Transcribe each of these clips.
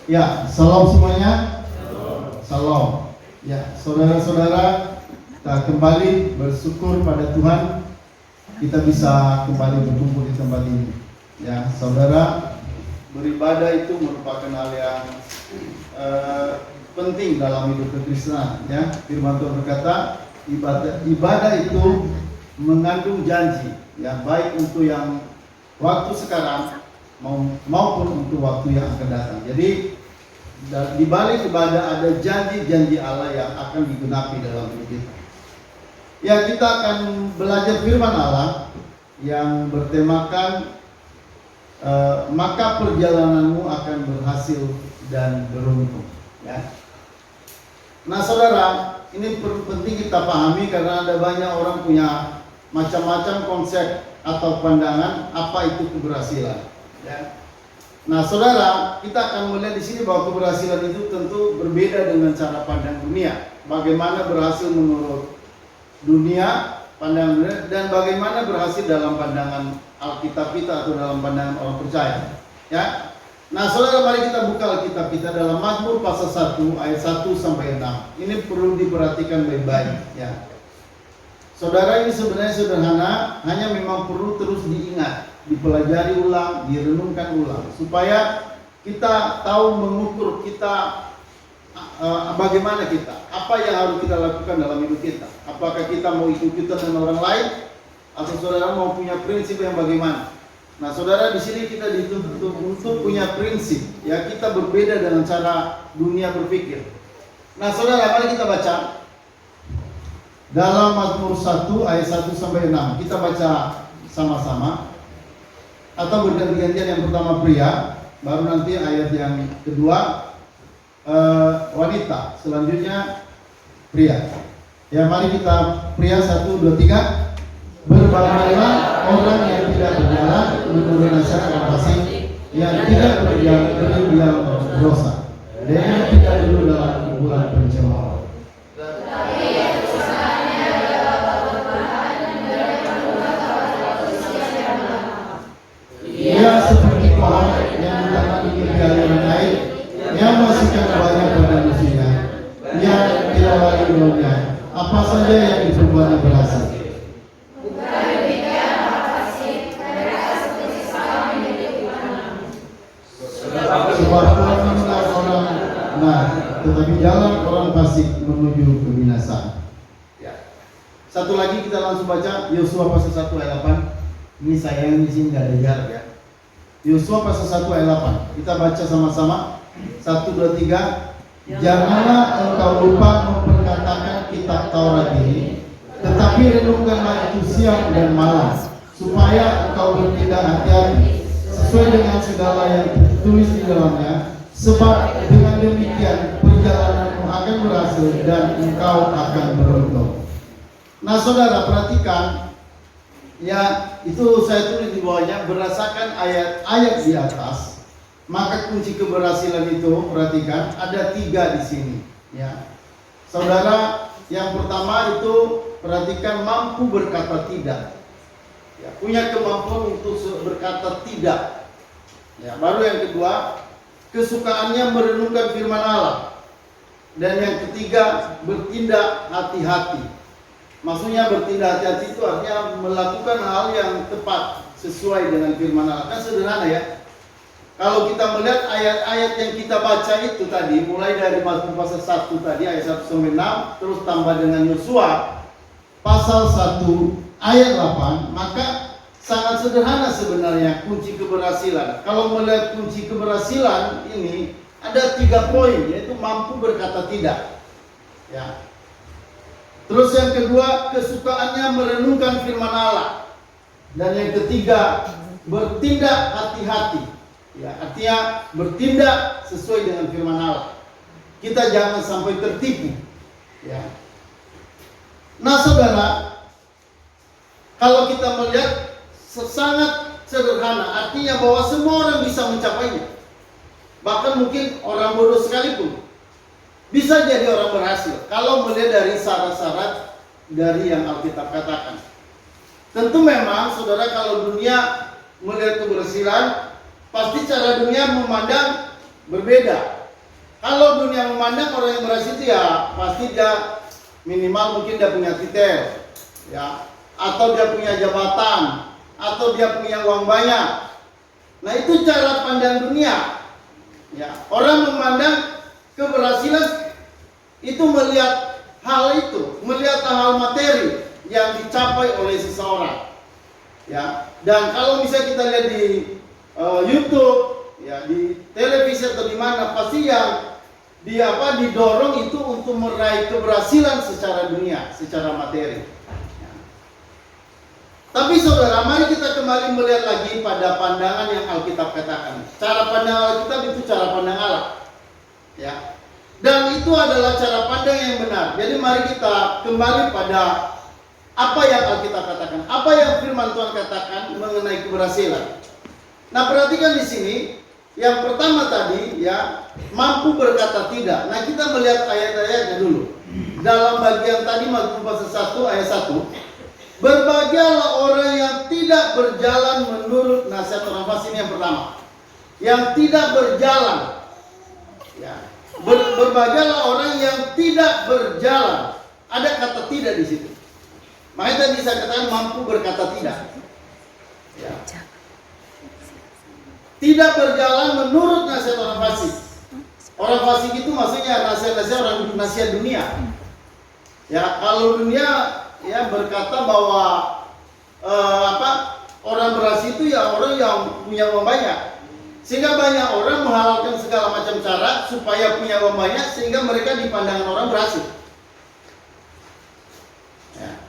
Ya, salam semuanya. Salam. Ya, saudara-saudara, kita kembali bersyukur pada Tuhan kita bisa kembali berkumpul di tempat ini. Ya, saudara, beribadah itu merupakan hal yang penting dalam hidup kekristenan. Ya, firman Tuhan berkata, ibadah itu mengandung janji, ya, baik untuk yang waktu sekarang maupun untuk waktu yang akan datang. Jadi di balik ibadah ada janji-janji Allah yang akan digunakan dalam hidup kita. Ya, kita akan belajar firman Allah yang bertemakan maka perjalananmu akan berhasil dan beruntung. Ya. Nah, saudara, ini penting kita pahami karena ada banyak orang punya macam-macam konsep atau pandangan apa itu keberhasilan. Ya. Nah, saudara, kita akan melihat di sini bahwa keberhasilan itu tentu berbeda dengan cara pandang dunia. Bagaimana berhasil menurut dunia, pandangan dunia, dan bagaimana berhasil dalam pandangan Alkitab kita atau dalam pandangan orang percaya. Ya. Nah, saudara, mari kita buka Alkitab kita dalam Mazmur pasal 1 ayat 1 sampai 6. Ini perlu diperhatikan baik-baik, ya. Saudara, ini sebenarnya sederhana, hanya memang perlu terus diingat, dipelajari ulang, direnungkan ulang, supaya kita tahu mengukur kita bagaimana kita, apa yang harus kita lakukan dalam hidup kita. Apakah kita mau ikut-ikutan dengan orang lain, atau saudara mau punya prinsip yang bagaimana? Nah, saudara, di sini kita dituntut untuk punya prinsip, ya, kita berbeda dengan cara dunia berpikir. Nah, saudara, mari kita baca dalam Mazmur 1 ayat 1 sampai 6. Kita baca sama-sama atau berganti-gantian, yang pertama pria, baru nanti ayat yang kedua wanita, selanjutnya pria. Ya, mari kita pria 1, 2, 3. Berbangkailah orang yang tidak berjalan menurut nasihat orang fasik, yang tidak berjalan berdosa, dan yang tidak duduk dalam kumpulan pencemooh. Ia seperti pohon yang ditanam di tepi aliran air, yang menghasilkan banyak pada musimnya, yang tidak lagi daunnya, apa saja yang diperbuatnya berhasil. Sebab Tuhan mengenal orang benar, tetapi jalan orang fasik menuju kebinasaan. Ya. Satu lagi kita langsung baca Yosua pasal 1 ayat 8. Ini sayang di sini nggak ada jarak, ya. Yosua pasal 1 ayat 8. Kita baca sama-sama. 1, 2, 3. Janganlah engkau lupa memperkatakan kitab Taurat ini, tetapi renungkanlah itu siang dan malam, supaya engkau bertindak hati-hati sesuai dengan segala yang tertulis di dalamnya, sebab dengan demikian perjalananmu akan berhasil dan engkau akan beruntung. Nah, saudara, perhatikan, ya, itu saya tulis di bawahnya berdasarkan ayat-ayat di atas. Maka kunci keberhasilan itu, perhatikan, ada 3 di sini, ya. Saudara, yang pertama itu perhatikan mampu berkata tidak. Ya, punya kemampuan untuk berkata tidak. Ya, baru yang kedua, kesukaannya merenungkan firman Allah. Dan yang ketiga, bertindak hati-hati. Maksudnya bertindak hati-hati itu artinya melakukan hal yang tepat sesuai dengan firman Allah. Kan sederhana, ya. Kalau kita melihat ayat-ayat yang kita baca itu tadi, mulai dari Mazmur pasal 1 tadi ayat 1 sampai 6, terus tambah dengan Yosua pasal 1 ayat 8, maka sangat sederhana sebenarnya kunci keberhasilan. Kalau melihat kunci keberhasilan ini ada 3 poin, yaitu mampu berkata tidak. Ya. Terus yang kedua, kesukaannya merenungkan firman Allah. Dan yang ketiga, bertindak hati-hati. Ya, artinya bertindak sesuai dengan firman Allah. Kita jangan sampai tertipu. Ya. Nah, saudara, kalau kita melihat sangat sederhana, artinya bahwa semua orang bisa mencapainya. Bahkan mungkin orang bodoh sekalipun bisa jadi orang berhasil kalau melihat dari syarat-syarat dari yang Alkitab katakan. Tentu memang, saudara, kalau dunia melihat keberhasilan, pasti cara dunia memandang berbeda. Kalau dunia memandang orang yang berhasil itu ya pasti dia minimal mungkin dia punya titel, ya, atau dia punya jabatan, atau dia punya uang banyak. Nah itu cara pandang dunia. Ya, orang memandang keberhasilan itu melihat hal itu, melihat hal materi yang dicapai oleh seseorang. Ya, dan kalau misalnya kita lihat di YouTube, ya di televisi atau di mana, pasti yang didorong itu untuk meraih keberhasilan secara dunia, secara materi. Ya. Tapi saudara, mari kita kembali melihat lagi pada pandangan yang Alkitab katakan. Cara pandang Alkitab itu cara pandang Allah. Ya. Dan itu adalah cara pandang yang benar. Jadi mari kita kembali pada apa yang Alkitab katakan, apa yang firman Tuhan katakan mengenai keberhasilan. Nah, perhatikan di sini. Yang pertama tadi, ya, mampu berkata tidak. Nah, kita melihat ayat-ayatnya dulu. Dalam bagian tadi Mazmur pasal 1 ayat 1. Berbahagialah orang yang tidak berjalan menurut nasihat orang fasik. Ini yang pertama. Yang tidak berjalan. Ya. Berbahagialah orang yang tidak berjalan. Ada kata tidak di situ. Makanya tadi saya katakan mampu berkata tidak. Ya. Tidak berjalan menurut nasihat orang fasik. Orang fasik itu maksudnya nasihat dunia. Ya, kalau dunia ya berkata bahwa orang berhasil itu ya orang yang punya uang banyak. Sehingga banyak orang menghalalkan segala macam cara supaya punya uang banyak sehingga mereka dipandang orang berhasil. Ya.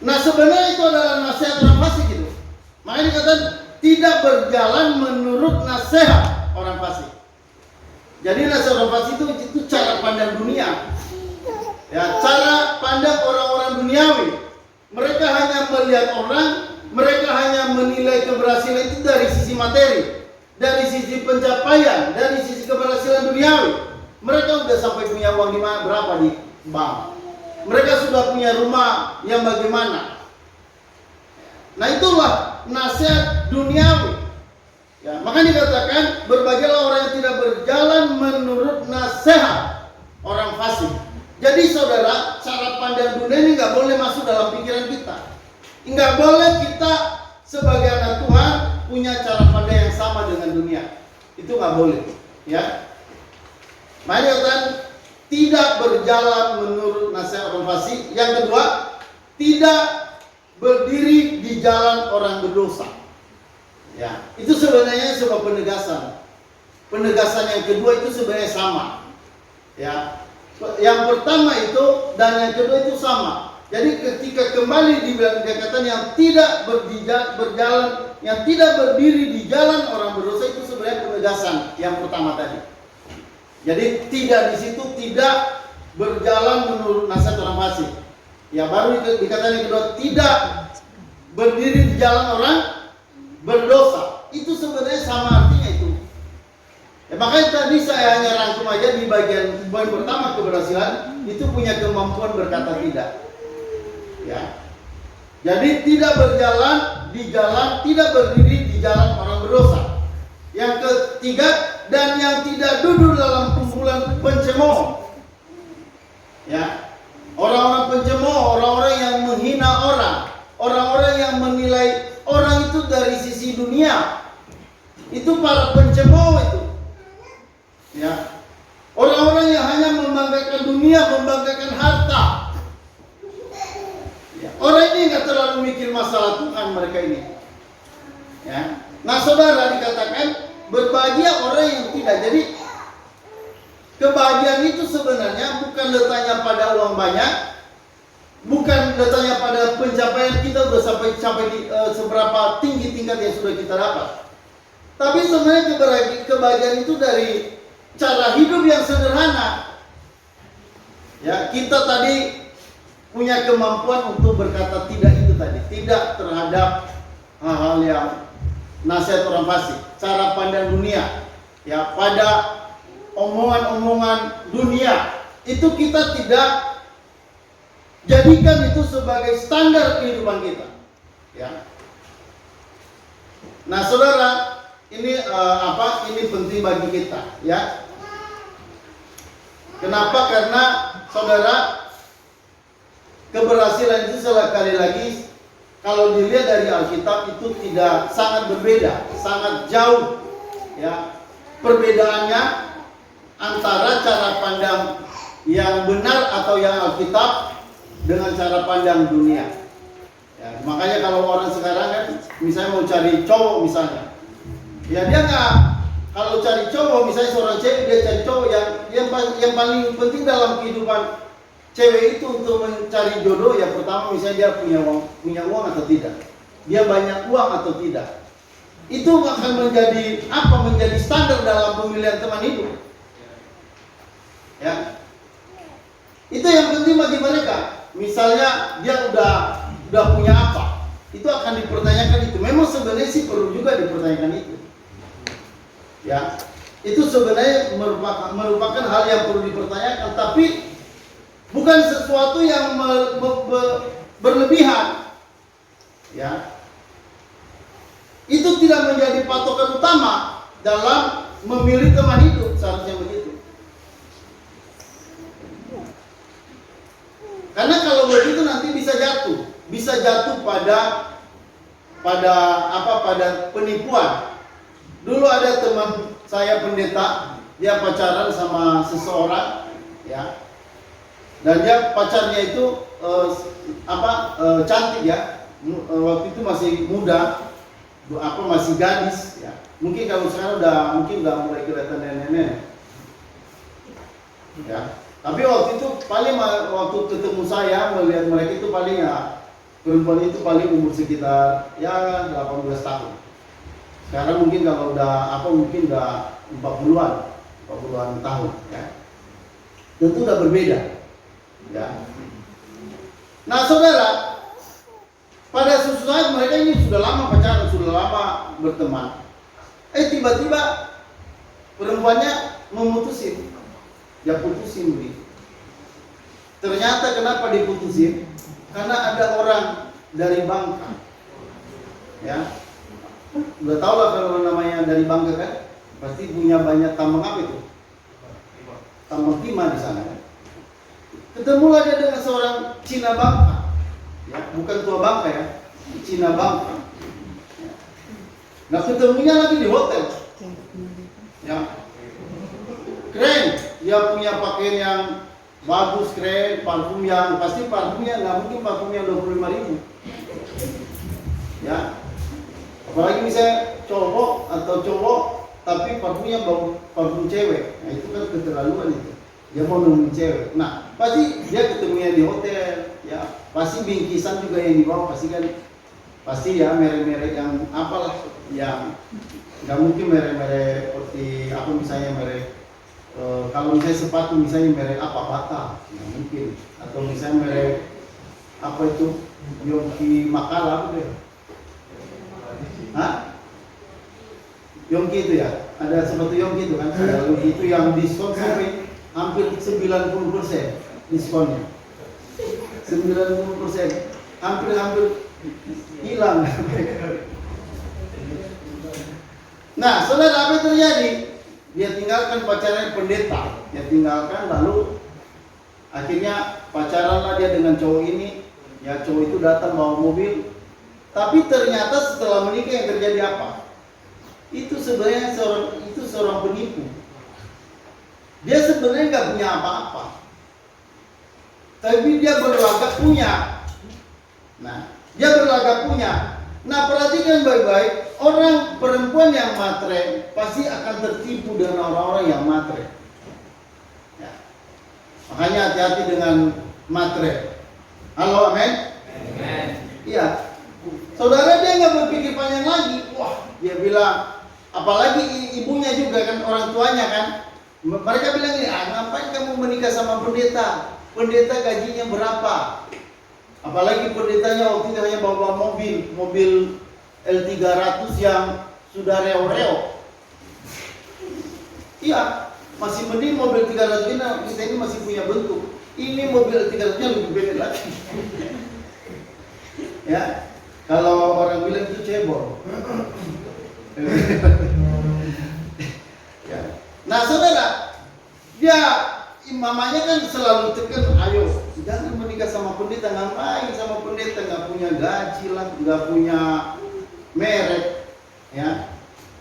Nah, sebenarnya itu adalah nasihat orang fasik itu. Makanya dikatakan tidak berjalan menurut nasihat orang fasik. Jadi nasihat orang fasik itu cara pandang dunia. Ya, cara pandang orang-orang duniawi. Mereka hanya melihat orang, mereka hanya menilai keberhasilan itu dari sisi materi, dari sisi pencapaian, dari sisi keberhasilan duniawi. Mereka sudah sampai punya uang berapa di bank. Mereka sudah punya rumah yang bagaimana. Nah, itulah nasihat duniawi. Ya, maka dikatakan berbahagialah orang yang tidak berjalan menurut nasihat orang fasik. Jadi saudara, cara pandang dunia ini nggak boleh masuk dalam pikiran kita. Nggak boleh kita sebagai anak Tuhan punya cara pandang yang sama dengan dunia. Itu nggak boleh. Ya. Maka dikatakan tidak berjalan menurut nasihat orang fasik. Yang kedua, tidak berdiri di jalan orang berdosa. Ya, itu sebenarnya sebuah penegasan. Penegasan yang kedua itu sebenarnya sama. Ya, yang pertama itu dan yang kedua itu sama. Jadi ketika kembali dikatakan yang tidak berjalan, yang tidak berdiri di jalan orang berdosa itu sebenarnya penegasan yang pertama tadi. Jadi tidak di situ tidak berjalan menurut nasihat orang fasik. Ya, baru dikatakan yang kedua tidak berdiri di jalan orang berdosa. Itu sebenarnya sama artinya itu. Ya, makanya tadi saya hanya rangkum aja di bagian poin pertama keberhasilan itu punya kemampuan berkata tidak. Ya. Jadi tidak berjalan di jalan, tidak berdiri di jalan orang berdosa. Yang ketiga, dan yang tidak duduk dalam kumpulan pencemooh. Ya. Orang-orang pencemooh, orang-orang yang menghina orang, orang-orang yang menilai orang itu dari sisi dunia. Itu para pencemooh itu. Ya. Orang-orang yang hanya membanggakan dunia, membanggakan harta. Ya. Orang ini nggak terlalu mikir masalah Tuhan mereka ini. Ya. Nah, saudara, dikatakan berbahagia orang yang tidak. Jadi kebahagiaan itu sebenarnya bukan letaknya pada uang banyak, bukan letaknya pada pencapaian kita sudah sampai di seberapa tinggi tingkat yang sudah kita dapat. Tapi sebenarnya kebahagiaan itu dari cara hidup yang sederhana. Ya, kita tadi punya kemampuan untuk berkata tidak itu tadi, tidak terhadap hal-hal yang nasihat orang fasik, cara pandang dunia, ya pada omongan-omongan dunia itu kita tidak jadikan itu sebagai standar kehidupan kita. Ya. Nah, saudara, ini ini penting bagi kita, ya. Kenapa? Karena saudara, keberhasilan itu sekali lagi kalau dilihat dari Alkitab itu tidak sangat berbeda, sangat jauh ya. Perbedaannya antara cara pandang yang benar atau yang Alkitab dengan cara pandang dunia. Ya, makanya kalau orang sekarang kan misalnya mau cari cowok misalnya, ya dia nggak, kalau cari cowok misalnya seorang cewek, dia cari cowok yang paling penting dalam kehidupan cewek itu untuk mencari jodoh ya, pertama misalnya dia punya uang atau tidak, dia banyak uang atau tidak. Itu akan menjadi standar dalam pemilihan teman hidup. Ya. Itu yang penting bagi mereka. Misalnya dia udah punya apa, itu akan dipertanyakan itu. Memang sebenarnya sih perlu juga dipertanyakan itu. Ya, itu sebenarnya merupakan hal yang perlu dipertanyakan, tapi bukan sesuatu yang berlebihan. Ya, itu tidak menjadi patokan utama dalam memilih teman hidup, seharusnya begitu. Karena kalau begitu nanti bisa jatuh pada penipuan. Dulu ada teman saya pendeta, dia pacaran sama seseorang, ya, dan dia pacarnya itu cantik ya, waktu itu masih muda, masih gadis, ya. Mungkin kalau sekarang udah mulai kelihatan nenek-nenek, ya. Tapi waktu itu waktu ketemu saya melihat mereka itu paling ya, perempuan itu paling umur sekitar ya 18 tahun. Sekarang mungkin kalau mungkin udah 40-an tahun ya. Tentu udah berbeda. Ya. Nah, saudara, pada suatu saat mereka ini sudah lama pacaran, sudah lama berteman. Tiba-tiba perempuannya memutusin. Dia putusin begitu. Ternyata kenapa diputusin? Karena ada orang dari Bangka. Ya. Udah tau lah kalau namanya dari Bangka kan, pasti punya banyak tambang apa itu? Tambang timah di sana kan. Ketemulah dia dengan seorang Cina Bangka. Ya, bukan tua Bangka ya, Cina Bangka. Ya. Nah, ketemunya lagi di hotel. Ya. Keren, dia punya pakaian yang bagus, keren, parfumnya nggak mungkin parfumnya 25.000. Ya, apalagi misalnya cowok tapi parfumnya bau parfum cewek, nah itu kan keterlaluan itu. Dia mau nemuin cewek, nah pasti dia ketemunya di hotel, ya pasti bingkisan juga yang dibawa pasti ya merek-merek yang apalah, yang nggak mungkin merek-merek seperti apa misalnya merek. Kalau misalnya sepatu misalnya merek apa Bata, ya mungkin, atau misalnya merek apa itu Yongki Makala apa deh, Yongki itu ya, ada sepatu Yongki itu kan, ada Yongki itu yang diskon sampai hampir 90% diskonnya, 90%, hampir hilang. Nah, saudara, apa yang terjadi? Dia tinggalkan pacaran pendeta, dia tinggalkan, lalu akhirnya pacaranlah dia dengan cowok ini. Ya, cowok itu datang bawa mobil, tapi ternyata setelah menikah yang terjadi apa? Itu sebenarnya seorang penipu. Dia sebenarnya nggak punya apa-apa, tapi dia berlagak punya. Nah, dia berlagak punya. Nah, perhatikan baik-baik, orang perempuan yang matre pasti akan tertipu dengan orang-orang yang matre. Ya. Makanya hati-hati dengan matre. Halo, amin? Amin. Iya. Saudara, dia nggak berpikir panjang lagi. Wah, dia bilang, apalagi ibunya juga kan, orang tuanya kan. Mereka bilang ini, ngapain kamu menikah sama pendeta? Pendeta gajinya berapa? Apalagi pendetanya waktu itu hanya bawa mobil L300 yang sudah reo-reo. Iya, masih mending mobil 300 ini, kita ini masih punya bentuk. Ini mobil 300-nya lebih beda lagi. Ya, kalau orang bilang itu cebol. Ya. Nah, saudara, dia mamanya kan selalu tekan, ayo jangan menikah sama pendeta, ngapain sama pendeta, nggak punya gaji lah, nggak punya merek, ya.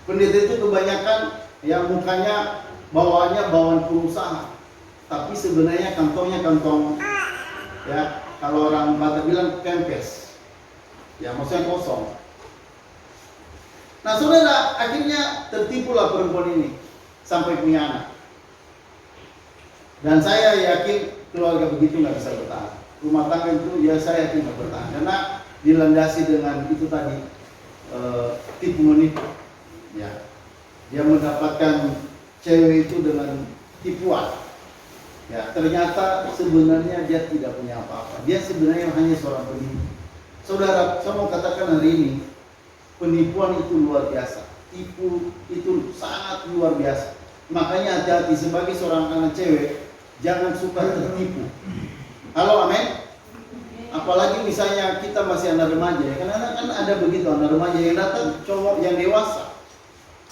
Pendeta itu kebanyakan ya mukanya bawaannya bawaan pengusaha, tapi sebenarnya kantongnya kantong, ya kalau orang Batak bilang kempes, ya maksudnya kosong. Nah saudara, akhirnya tertipulah perempuan ini sampai punya anak. Dan saya yakin keluarga begitu nggak bisa bertahan. Rumah tangga itu ya saya yakin nggak bertahan karena dilandasi dengan itu tadi tipu menipu. Ya, dia mendapatkan cewek itu dengan tipuan. Ya, ternyata sebenarnya dia tidak punya apa-apa. Dia sebenarnya hanya seorang penipu. Saudara, saya mau katakan hari ini penipuan itu luar biasa. Tipu itu sangat luar biasa. Makanya hati-hati sebagai seorang anak cewek. Jangan suka tertipu. Halo, amin. Apalagi misalnya kita masih anak remaja, ya karena kan ada begitu anak remaja yang datang cowok yang dewasa.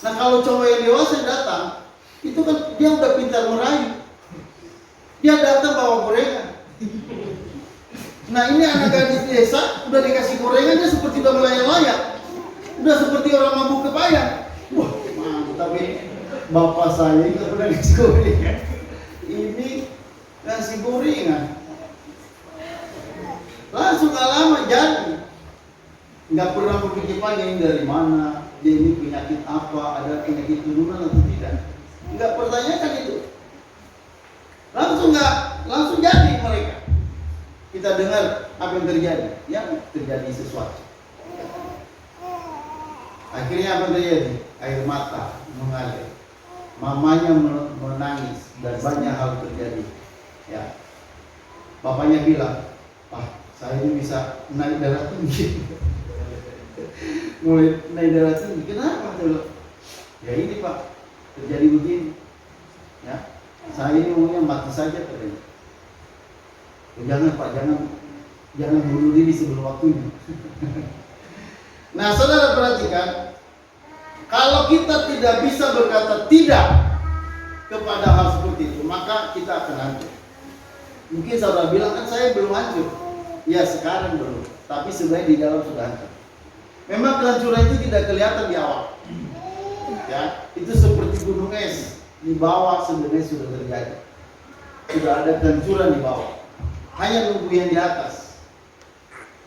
Nah kalau cowok yang dewasa datang, itu kan dia udah pintar merayu. Dia datang bawa gorengan. Nah ini anak gadis desa udah dikasih gorengan, dia seperti udah melayang-layang, udah seperti orang mabuk kepayang. Wah mantap ini, bapak saya nggak pernah dikasih gorengan. Ini ngasih gorengan, langsung gak lama jadi. Nggak pernah berpikir panjang dari mana, dia ini penyakit apa, ada penyakit turunan atau tidak. Nggak pertanyakan itu, langsung jadi mereka. Kita dengar apa yang terjadi, ya terjadi sesuatu. Akhirnya apa yang terjadi? Air mata mengalir, mamanya menangis dan banyak hal terjadi. Ya, bapaknya bilang, saya ini bisa naik darah tinggi. Mulai naik darah tinggi, kenapa? Ya ini Pak, terjadi begini. Ya, saya ini maunya mati saja katanya. Jangan Pak, jangan bunuh diri sebelum waktunya. Nah, saudara perhatikan, kalau kita tidak bisa berkata tidak kepada hal seperti itu, maka kita akan hancur. Mungkin saudara bilang, kan saya belum hancur. Ya sekarang belum, tapi sebenarnya di dalam sudah hancur. Memang kehancuran itu tidak kelihatan di awal. Ya, itu seperti gunung es, di bawah sebenarnya sudah terjadi. Sudah ada kehancuran di bawah. Hanya nunggu yang di atas.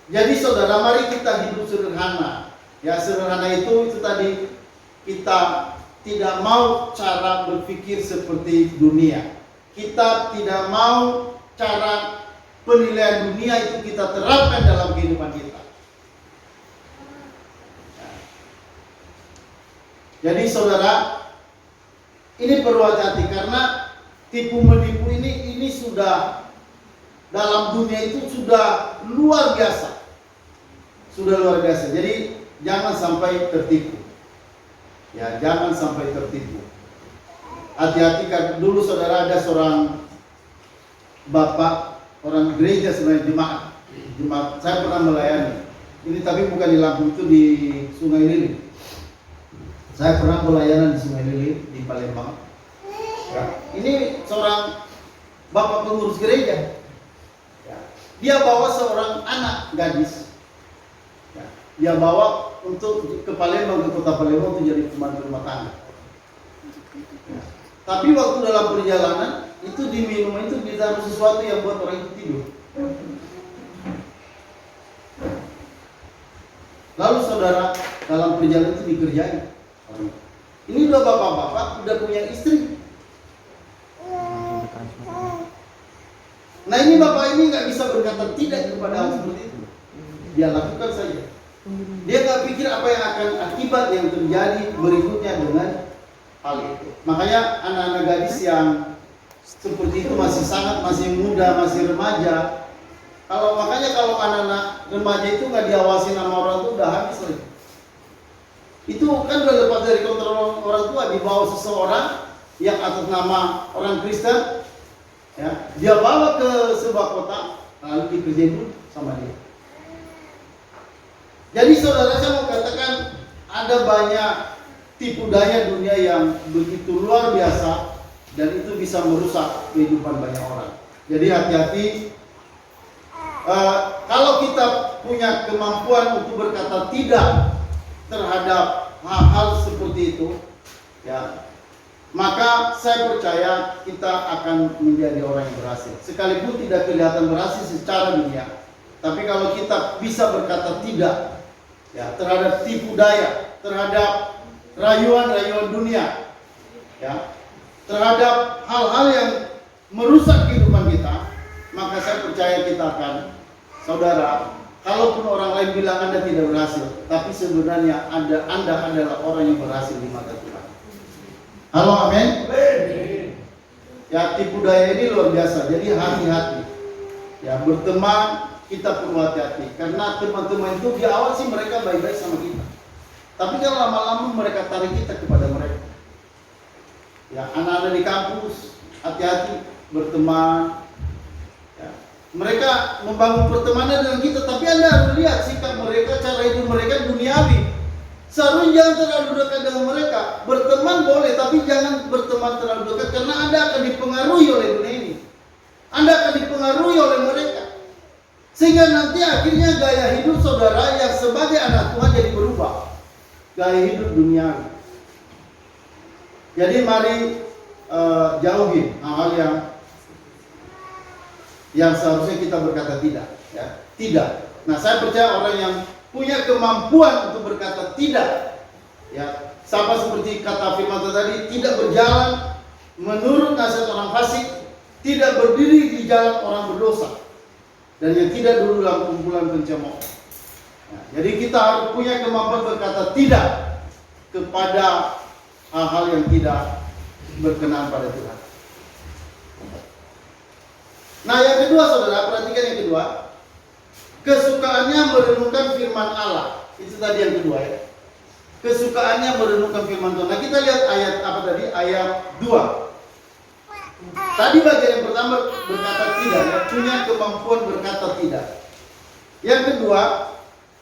Jadi saudara, mari kita hidup sederhana. Ya sederhana itu tadi, kita tidak mau cara berpikir seperti dunia. Kita tidak mau cara penilaian dunia itu kita terapkan dalam kehidupan kita. Jadi saudara, ini perlu hati-hati karena tipu menipu ini sudah dalam dunia itu sudah luar biasa. Sudah luar biasa. Jadi jangan sampai tertipu. Ya, jangan sampai tertipu. Hati-hati kan, dulu saudara ada seorang bapak, orang gereja sebenarnya jemaat. Saya pernah melayani. Ini tapi bukan di Lampung, itu di Sungai Lilin. Saya pernah pelayanan di Sungai Lilin di Palembang. Ya, ini seorang bapak pengurus gereja. Ya, dia bawa seorang anak gadis. Ya, dia bawa untuk ke Palembang, ke kota Palembang untuk jadi pembantu rumah tangga. Ya, tapi waktu dalam perjalanan itu di minum itu ditaruh sesuatu yang buat orang itu tidur. Lalu saudara, dalam perjalanan itu dikerjain. Ini udah bapak-bapak, udah punya istri. Nah ini bapak ini nggak bisa berkata tidak kepada hal seperti itu. Dia lakukan saja. Dia nggak pikir apa yang akan akibat yang terjadi berikutnya dengan hal itu. Makanya anak-anak gadis yang seperti itu masih muda, masih remaja. Makanya kalau anak-anak remaja itu nggak diawasi sama orang tua udah habis lagi. Itu kan udah lepas dari kontrol orang tua, dibawa seseorang yang atas nama orang Kristen, ya, dia bawa ke sebuah kota, lalu dikerjain dulu sama dia. Jadi saudara, saya mau katakan ada banyak tipu daya dunia yang begitu luar biasa dan itu bisa merusak kehidupan banyak orang. Jadi hati-hati. Kalau kita punya kemampuan untuk berkata tidak terhadap hal-hal seperti itu, ya, maka saya percaya kita akan menjadi orang yang berhasil. Sekalipun tidak kelihatan berhasil secara dunia, tapi kalau kita bisa berkata tidak, ya, terhadap tipu daya, terhadap rayuan-rayuan dunia, ya, terhadap hal-hal yang merusak kehidupan kita, maka saya percaya kita akan, saudara, kalaupun orang lain bilang Anda tidak berhasil, tapi sebenarnya Anda adalah orang yang berhasil di mata Tuhan. Halo, amin. Ya, tipu daya ini luar biasa. Jadi hati-hati. Ya, berteman kita perlu hati-hati. Karena teman-teman itu di awal sih mereka baik-baik sama kita. Tapi kalau lama-lama mereka tarik kita kepada mereka. Ya, anak-anak di kampus hati-hati berteman. Mereka membangun pertemanan dengan kita, tapi Anda harus lihat sikap mereka, cara hidup mereka duniawi. Seharusnya jangan terlalu dekat dengan mereka. Berteman boleh, tapi jangan berteman terlalu dekat, karena Anda akan dipengaruhi oleh dunia ini. Anda akan dipengaruhi oleh mereka, sehingga nanti akhirnya gaya hidup saudara yang sebagai anak Tuhan jadi berubah. Gaya hidup duniawi. Jadi mari jauhi hal-hal yang seharusnya kita berkata tidak, ya, tidak. Nah, saya percaya orang yang punya kemampuan untuk berkata tidak, ya, sama seperti kata firman tadi, tidak berjalan menurut nasihat orang fasik, tidak berdiri di jalan orang berdosa, dan yang tidak duduk dalam kumpulan pencemooh. Nah, jadi kita harus punya kemampuan berkata tidak kepada hal-hal yang tidak berkenan pada Tuhan. Nah, yang kedua saudara, perhatikan yang kedua. Kesukaannya merenungkan firman Allah. Itu tadi yang kedua, ya. Kesukaannya merenungkan firman Tuhan. Nah, kita lihat ayat apa tadi? Ayat 2. Tadi bagian yang pertama berkata tidak, ya. Punya kemampuan berkata tidak. Yang kedua,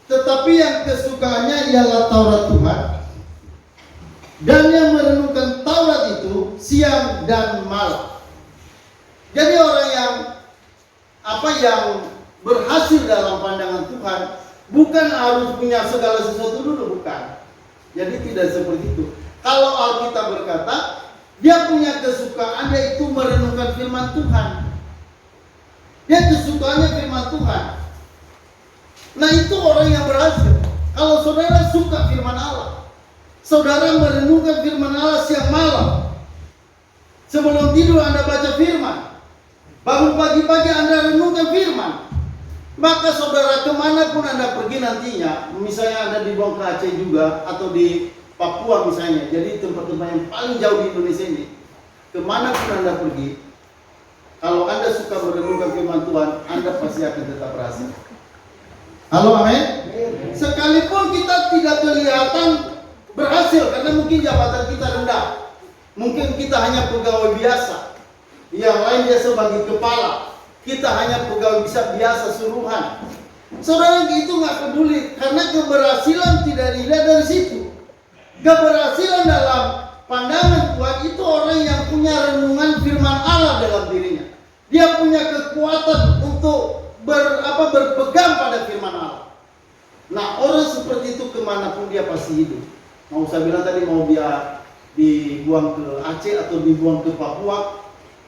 tetapi yang kesukaannya ialah Taurat Tuhan, dan yang merenungkan Taurat itu siang dan malam. Jadi orang yang berhasil dalam pandangan Tuhan bukan harus punya segala sesuatu dulu, bukan. Jadi tidak seperti itu. Kalau Alkitab berkata dia punya kesukaan yaitu merenungkan firman Tuhan. Dia kesukaannya firman Tuhan. Nah, itu orang yang berhasil. Kalau saudara suka firman Allah, saudara merenungkan firman Allah siang malam. Sebelum tidur Anda baca firman, bangun pagi-pagi Anda renungkan firman, maka saudara kemanapun Anda pergi nantinya, misalnya Anda dibawa ke Aceh juga, atau di Papua misalnya, jadi tempat-tempat yang paling jauh di Indonesia ini, kemanapun Anda pergi, kalau Anda suka merenungkan firman Tuhan, Anda pasti akan tetap berhasil. Halo, amin. Sekalipun kita tidak kelihatan berhasil, karena mungkin jabatan kita rendah, mungkin kita hanya pegawai biasa, yang lain dia sebagai kepala, kita hanya pegawai biasa suruhan. Saudara, itu nggak peduli, karena keberhasilan tidak dilihat dari situ. Keberhasilan dalam pandangan Tuhan itu orang yang punya renungan firman Allah dalam dirinya. Dia punya kekuatan untuk berpegang pada firman Allah. Nah, orang seperti itu kemanapun dia pasti hidup. Mau saya bilang tadi, mau dia dibuang ke Aceh atau dibuang ke Papua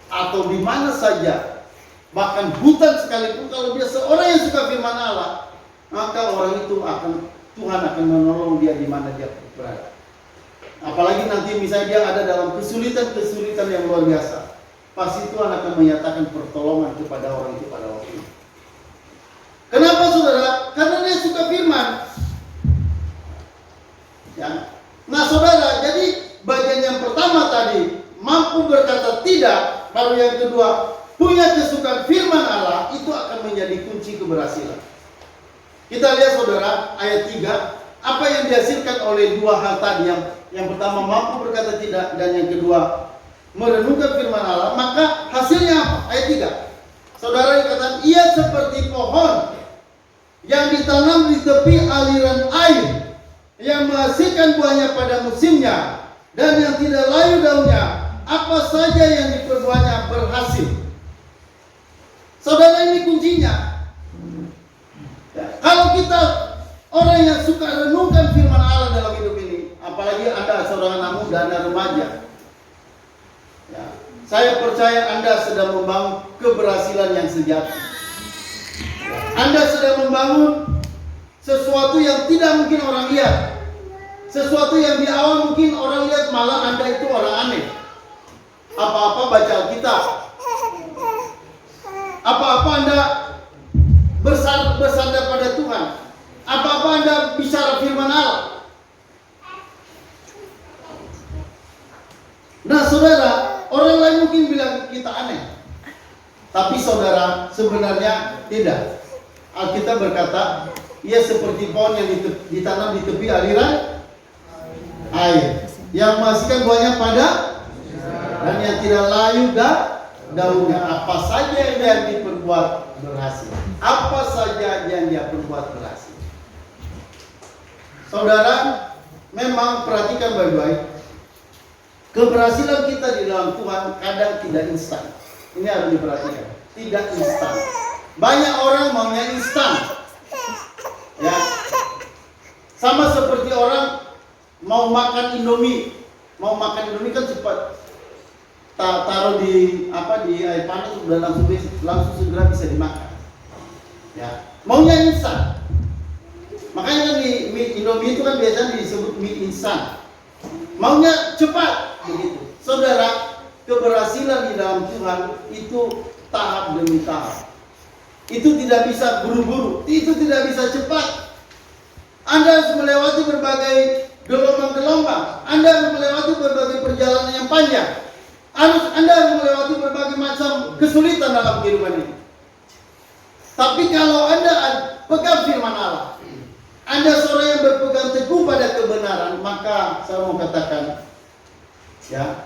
atau di mana saja, bahkan hutan sekalipun, kalau dia seorang yang suka firman Allah, maka orang itu Tuhan akan menolong dia di mana dia berada. Apalagi nanti misalnya dia ada dalam kesulitan yang luar biasa, pasti Tuhan akan menyatakan pertolongan kepada orang itu pada waktu itu. Kenapa saudara? Karena dia suka firman. Ya. Nah saudara, jadi bagian yang pertama tadi mampu berkata tidak, lalu yang kedua punya kesukaan firman Allah, itu akan menjadi kunci keberhasilan. Kita lihat saudara ayat 3, apa yang dihasilkan oleh dua hal tadi, yang pertama mampu berkata tidak, dan yang kedua merenungkan firman Allah, maka hasilnya apa? Ayat 3. Saudara dikatakan ia seperti pohon yang ditanam di tepi aliran air, yang menghasilkan buahnya pada musimnya, dan yang tidak layu daunnya, apa saja yang diperbuatnya berhasil. Saudara, ini kuncinya. Kalau kita orang yang suka renungkan firman Allah dalam hidup ini, apalagi Anda seorang anak muda, Anda remaja, ya, saya percaya Anda sedang membangun keberhasilan yang sejati. Anda sedang membangun sesuatu yang tidak mungkin orang lihat, sesuatu yang di awal mungkin orang lihat malah Anda itu orang aneh. Apa-apa baca Alkitab, apa-apa Anda bersandar pada Tuhan, apa-apa Anda bicara firman Allah. Nah saudara, orang lain mungkin bilang kita aneh, tapi saudara sebenarnya tidak. Alkitab berkata, ia seperti pohon yang ditanam di tepi aliran air, yang menghasilkan buahnya pada dan yang tidak layu daunnya. Apa saja yang diperbuat berhasil. Apa saja yang dia perbuat berhasil. Saudara, memang perhatikan baik-baik. Keberhasilan kita di dalam Tuhan kadang tidak instan. Ini harus diperhatikan. Tidak instan. Banyak orang maunya instan. Ya. Sama seperti orang mau makan Indomie. Mau makan Indomie kan cepat. Taruh di air panas sudah langsung segera bisa dimakan. Ya. Maunya instan. Makanya kan di Indomie itu kan biasanya disebut mie instan. Maunya cepat begitu. Saudara, keberhasilan di dalam Tuhan itu tahap demi tahap. Itu tidak bisa buru-buru, itu tidak bisa cepat. Anda harus melewati berbagai gelombang-gelombang. Anda harus melewati berbagai perjalanan yang panjang. Anda harus melewati berbagai macam kesulitan dalam kehidupan ini. Tapi kalau Anda pegang firman Allah, Anda seorang yang berpegang teguh pada kebenaran, maka saya mau katakan, ya,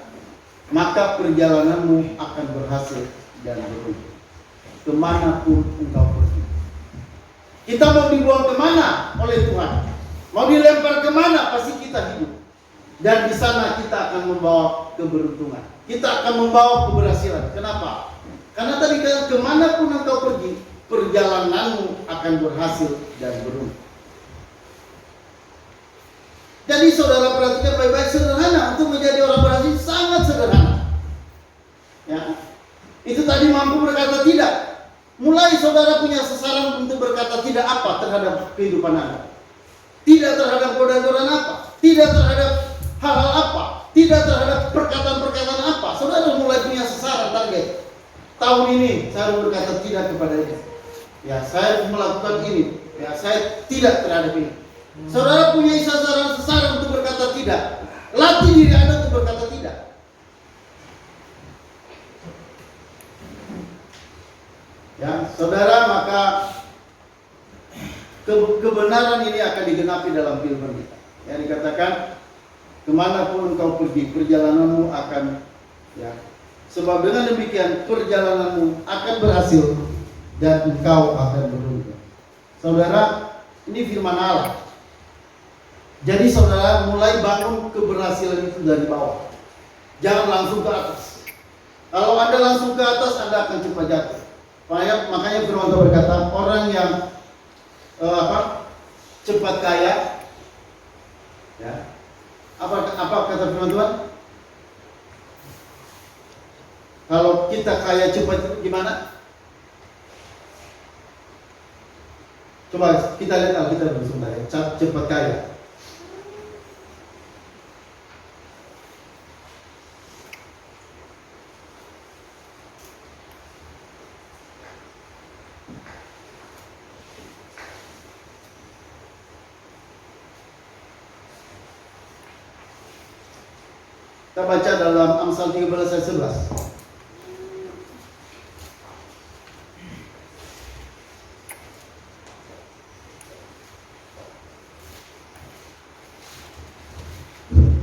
maka perjalananmu akan berhasil dan beruntung. Kemanapun engkau pergi. Kita mau dibuang kemana oleh Tuhan? Mau dilempar kemana? Pasti kita hidup. Dan di sana kita akan membawa keberuntungan. Kita akan membawa keberhasilan. Kenapa? Karena tadi kan kemanapun engkau pergi, perjalananmu akan berhasil dan beruntung. Jadi saudara perhatikan baik-baik, sederhana. Untuk menjadi orang berhasil sangat sederhana. Ya. Itu tadi mampu berkata tidak. Mulai saudara punya sasaran untuk berkata tidak apa terhadap kehidupan Anda. Tidak terhadap godaan-godaan apa. Tidak terhadap hal-hal apa. Tidak terhadap perkataan-perkataan apa. Saudara mulai punya sasaran target. Tahun ini saya harus berkata tidak kepada ini. Ya, saya harus melakukan ini. Ya, saya tidak terhadap ini. Saudara punya sasaran-sasaran untuk berkata tidak. Latih diri Anda untuk berkata tidak. Ya, saudara, maka kebenaran ini akan digenapi dalam firman kita. Yang dikatakan, kemanapun engkau pergi, perjalananmu akan, ya, sebab dengan demikian perjalananmu akan berhasil dan engkau akan beruntung. Saudara, ini firman Allah. Jadi saudara mulai bangun keberhasilan itu dari bawah. Jangan langsung ke atas. Kalau Anda langsung ke atas, Anda akan cepat jatuh. Makanya firman Tuhan berkata, orang yang cepat kaya, ya, apa kata firman Tuhan? Kalau kita kaya cepat gimana? Coba kita lihat Alkitab sebentar ya, cepat kaya. Kita baca dalam Amsal 13 ayat 11.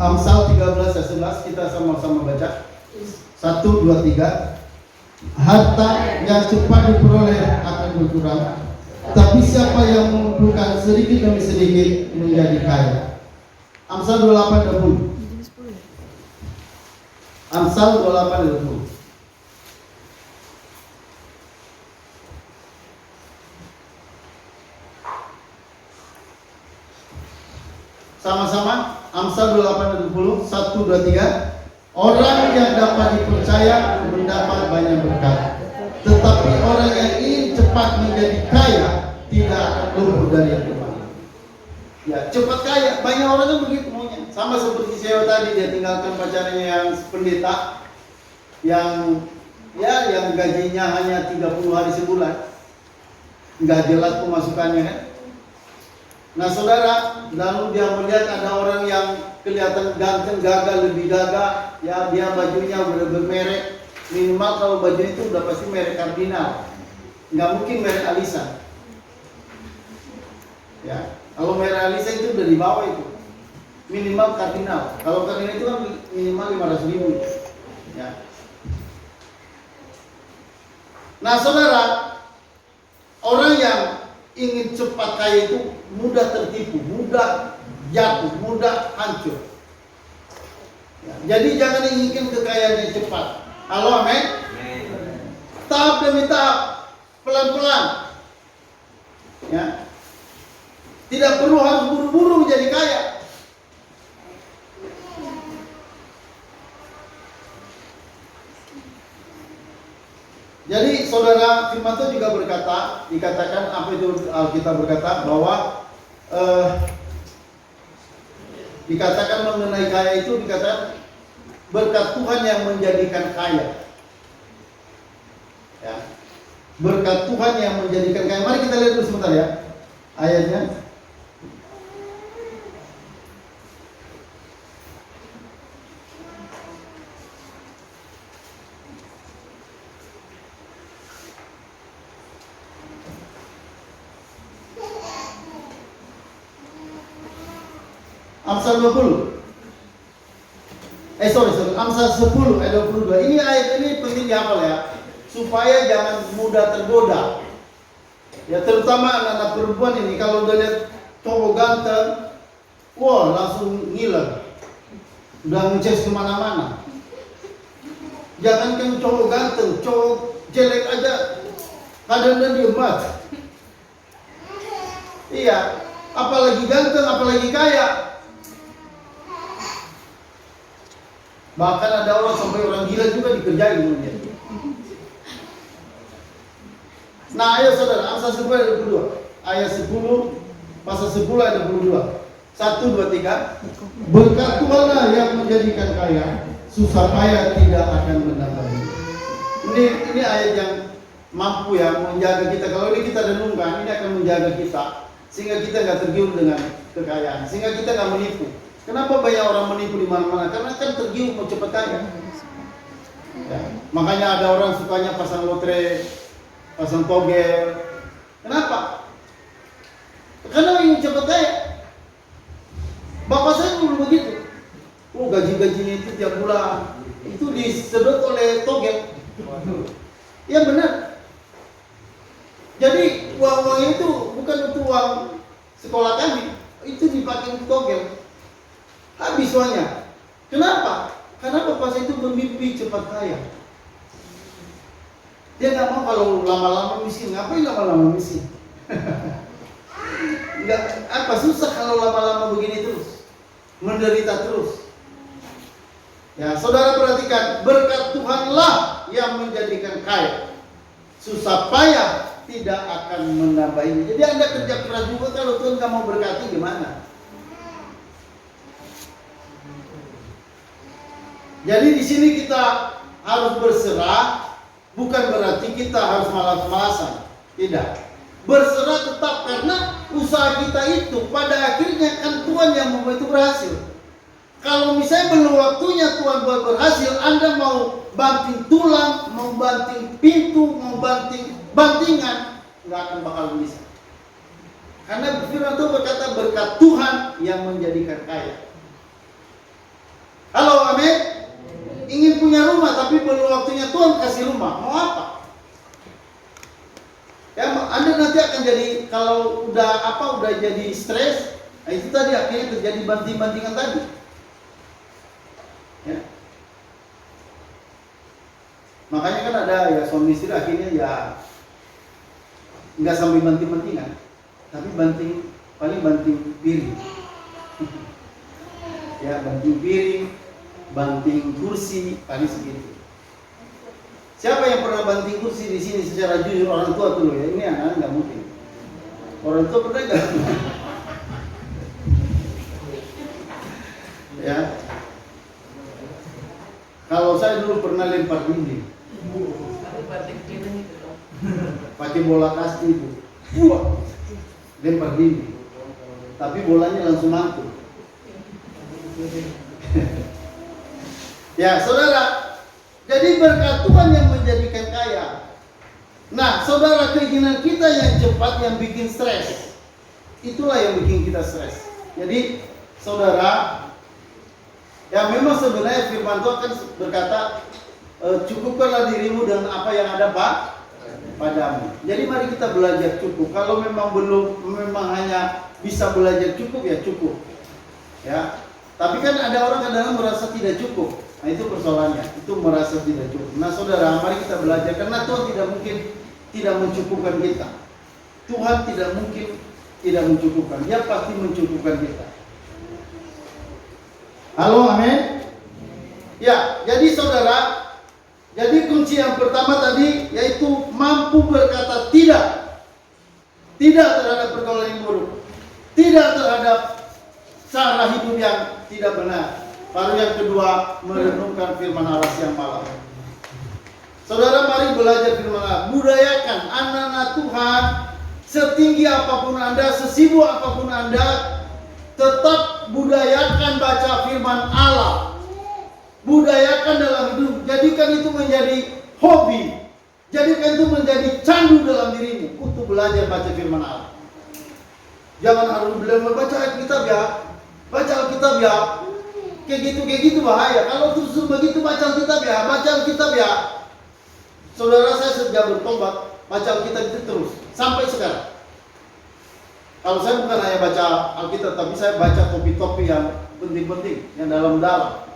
Amsal 13 ayat 11, kita sama-sama baca. 1, 2, 3. Harta yang cepat diperoleh akan berkurang, tapi siapa yang mengumpulkan sedikit demi sedikit menjadi kaya. Amsal 28, 20. Amsal 28 ayat 20. Sama-sama, Amsal 28 ayat 20, 1, 2, 3. Orang yang dapat dipercaya mendapat banyak berkat, tetapi orang yang ingin cepat menjadi kaya tidak akan luput dari yang kebaikan. Ya, cepat kaya, banyak orang kan begitu maunya. Sama seperti saya tadi, dia tinggalkan pacarnya yang pendeta, yang gajinya hanya 30 hari sebulan, nggak jelas pemasukannya kan. Nah saudara, lalu dia melihat ada orang yang kelihatan ganteng, gagah, lebih gagah, ya dia bajunya udah bermerek, minimal kalau bajunya itu udah pasti merek Cardinal, nggak mungkin merek Alisa. Ya, kalau merek Alisa itu udah di bawah itu, minimal Cardinal. Kalau Cardinal itu kan minimal 500.000. Ya. Nah saudara, orang yang ingin cepat kaya itu mudah tertipu, mudah jatuh, mudah hancur. Ya, jadi jangan inginkan kekayaan yang cepat. Halo, amin? Tahap demi tahap, pelan-pelan. Ya. Tidak perlu harus buru-buru menjadi kaya. Jadi saudara Firmanto juga berkata, dikatakan apa itu Alkitab berkata bahwa dikatakan mengenai kaya itu dikatakan berkat Tuhan yang menjadikan kaya. Ya. Berkat Tuhan yang menjadikan kaya. Mari kita lihat dulu sebentar ya ayatnya. Amsal 20. Amsal 10 ayat 22. Ini ayat ini penting dihafal ya, supaya jangan mudah tergoda. Ya terutama anak-anak perempuan ini kalau udah lihat cowok ganteng, wah langsung ngiler. Udah ngeces kemana-mana. Jangankan cowok ganteng, cowok jelek aja kadang-kadang dia mat. Iya, apalagi ganteng, apalagi kaya. Bahkan ada orang sampai orang gila juga dikerjain dengan dia. Nah ayo saudara, Amsal 10 ayat 22. Ayat 10, pasal 10 ayat 22. 1, 2, 3. Berkat Tuhanlah yang menjadikan kaya, susah payah tidak akan menambah. Ini ayat yang mampu ya menjaga kita. Kalau ini kita renungkan, ini akan menjaga kita sehingga kita nggak tergiur dengan kekayaan, sehingga kita nggak menipu. Kenapa banyak orang menipu di mana-mana? Karena kan tergiur mau cepat kaya. Ya, makanya ada orang sukanya pasang lotre, pasang togel. Kenapa? Karena ingin cepat kaya. Bapak saya dulu begitu. Oh gaji-gajinya itu tiap bulan itu disedot oleh togel. Ya benar. Jadi uang-uang itu bukan untuk uang sekolah kami, itu dipakai untuk togel. Habis uangnya. Kenapa? Karena bapak saya itu bermimpi cepat kaya. Dia nggak mau kalau lama-lama miskin. Ngapain lama-lama miskin? Nggak, apa susah kalau lama-lama begini terus, menderita terus. Ya, saudara perhatikan, berkat Tuhanlah yang menjadikan kaya. Susah payah tidak akan menambahinya. Jadi Anda kerja keras juga, kalau Tuhan nggak mau berkati gimana? Jadi di sini kita harus berserah, bukan berarti kita harus malas-malasan. Tidak. Berserah tetap karena usaha kita itu pada akhirnya kan Tuhan yang membuat itu berhasil. Kalau misalnya belum waktunya Tuhan buat berhasil, Anda mau banting tulang, mau banting pintu, mau banting bantingan, nggak akan bakal bisa. Karena firman Tuhan berkata berkat Tuhan yang menjadikan kaya. Halo, amin. Ingin punya rumah tapi belum waktunya Tuhan kasih rumah, mau apa? Ya, Anda nanti akan jadi kalau udah jadi stres, nah itu tadi akhirnya terjadi banting-bantingan tadi. Ya. Makanya kan ada ya suami istri akhirnya ya nggak sampai banting-bantingan, tapi paling banting piring. Ya, banting piring, banting kursi, paling segitu. Siapa yang pernah banting kursi di sini secara jujur? Orang tua dulu ya. Ini anak nggak mungkin. Orang tua pernah nggak? Ya. Kalau saya dulu pernah lempar dinding. Pakai bola kasti itu. Lempar dinding. Tapi bolanya langsung mantul. Ya, saudara. Jadi berkat Tuhan yang menjadikan kaya. Nah, saudara, keinginan kita yang cepat yang bikin stres. Itulah yang bikin kita stres. Jadi, saudara, ya memang sebenarnya firman Tuhan kan berkata, cukupkanlah dirimu dengan apa yang ada padamu. Jadi mari kita belajar cukup. Kalau memang hanya bisa belajar cukup ya cukup. Ya. Tapi kan ada orang kadang-kadang merasa tidak cukup. Nah itu persoalannya, itu merasa tidak cukup. Nah saudara, mari kita belajar karena Tuhan tidak mungkin tidak mencukupkan kita. Tuhan tidak mungkin tidak mencukupkan. Dia pasti mencukupkan kita. Halo, amin. Ya, jadi saudara, jadi kunci yang pertama tadi yaitu mampu berkata tidak. Tidak terhadap pergaulan yang buruk. Tidak terhadap cara hidup yang tidak benar. Lalu yang kedua, merenungkan firman Allah siang malam. Saudara, mari belajar firman Allah. Budayakan anak-anak Tuhan, setinggi apapun Anda, sesibuk apapun Anda, tetap budayakan baca firman Allah. Budayakan dalam hidup. Jadikan itu menjadi hobi. Jadikan itu menjadi candu dalam dirimu untuk belajar baca firman Allah. Jangan harus belajar baca Alkitab ya. Baca Alkitab ya. Kayak gitu bahaya. Kalau terus begitu baca Alkitab ya. Saudara, saya sejak bertobat baca Alkitab itu terus sampai sekarang. Kalau saya bukan hanya baca Alkitab, tapi saya baca topik-topik yang penting-penting, yang dalam-dalam.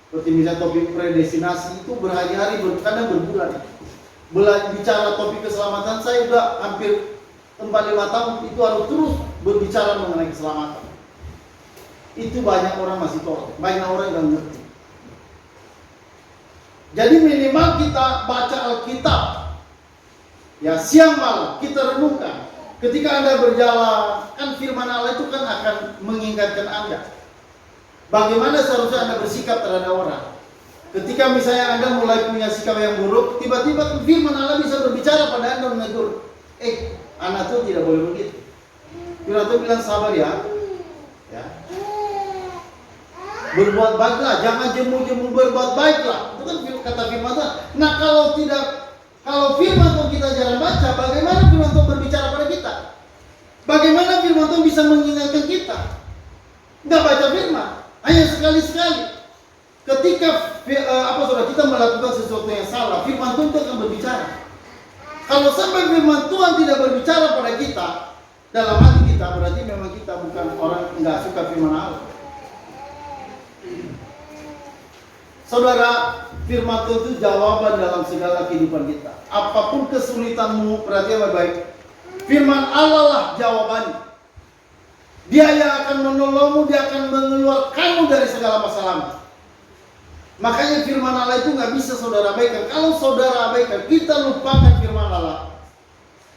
Seperti misalnya topik predestinasi itu berhari-hari, kadang berbulan. Bicara topik keselamatan saya udah hampir 4-5 tahun itu harus terus berbicara mengenai keselamatan. Itu banyak orang masih tolak, banyak orang yang ngerti. Jadi minimal kita baca Alkitab. Ya siang malam kita renungkan. Ketika Anda berjalan, kan firman Allah itu kan akan mengingatkan Anda. Bagaimana seharusnya Anda bersikap terhadap orang. Ketika misalnya Anda mulai punya sikap yang buruk, tiba-tiba firman Allah bisa berbicara pada Anda menegur. Anak itu tidak boleh begitu. Firman Tuhan bilang sabar ya. Berbuat baiklah, jangan jemu-jemu, berbuat baiklah. Itu kan kata firman Tuhan. Nah kalau firman Tuhan kita jarang baca, bagaimana firman Tuhan berbicara pada kita? Bagaimana firman Tuhan bisa mengingatkan kita? Nggak baca firman, hanya sekali-sekali. Ketika kita melakukan sesuatu yang salah, firman Tuhan itu akan berbicara. Kalau sampai firman Tuhan tidak berbicara pada kita, dalam hati kita, berarti memang kita bukan orang nggak suka firman Allah. Saudara, firman Tuhan itu jawaban dalam segala kehidupan kita. Apapun kesulitanmu, perhatian baik-baik. Firman Allah lah jawabannya. Dia yang akan menolongmu, dia akan mengeluarkanmu dari segala masalahmu. Makanya firman Allah itu nggak bisa saudara abaikan. Kalau saudara abaikan, kita lupakan firman Allah.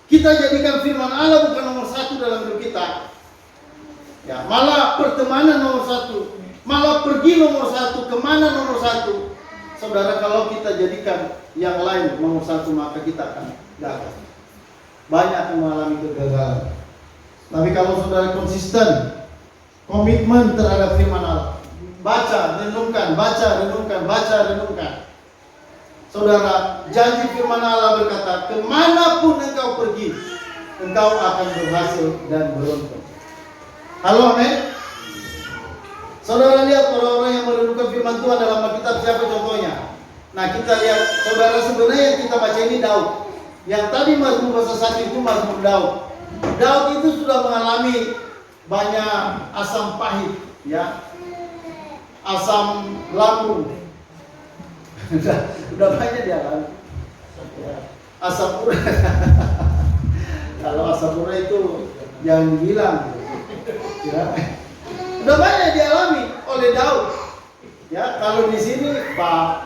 Kita jadikan firman Allah bukan nomor satu dalam hidup kita. Ya, malah pertemanan nomor satu. Malah pergi nomor satu, kemana nomor satu. Saudara, kalau kita jadikan yang lain nomor satu, maka kita akan gagal. Banyak yang mengalami kegagalan. Tapi kalau saudara konsisten, komitmen terhadap firman Allah, baca, renungkan, saudara, janji firman Allah berkata, kemanapun engkau pergi, engkau akan berhasil dan beruntung. Halo, amin. Saudara lihat orang-orang yang merenungkan firman Tuhan dalam Alkitab, siapa contohnya? Nah kita lihat, saudara, sebenarnya yang kita baca ini Daud. Yang tadi Mazmur pasal 1 itu Mazmur Daud. Daud itu sudah mengalami banyak asam pahit, ya, asam lambung, Udah banyak dialami. Ya. Asapura. Kalau asapura itu yang bilang, ya. Udah banyak dialami oleh Daud. Ya, kalau di sini Pak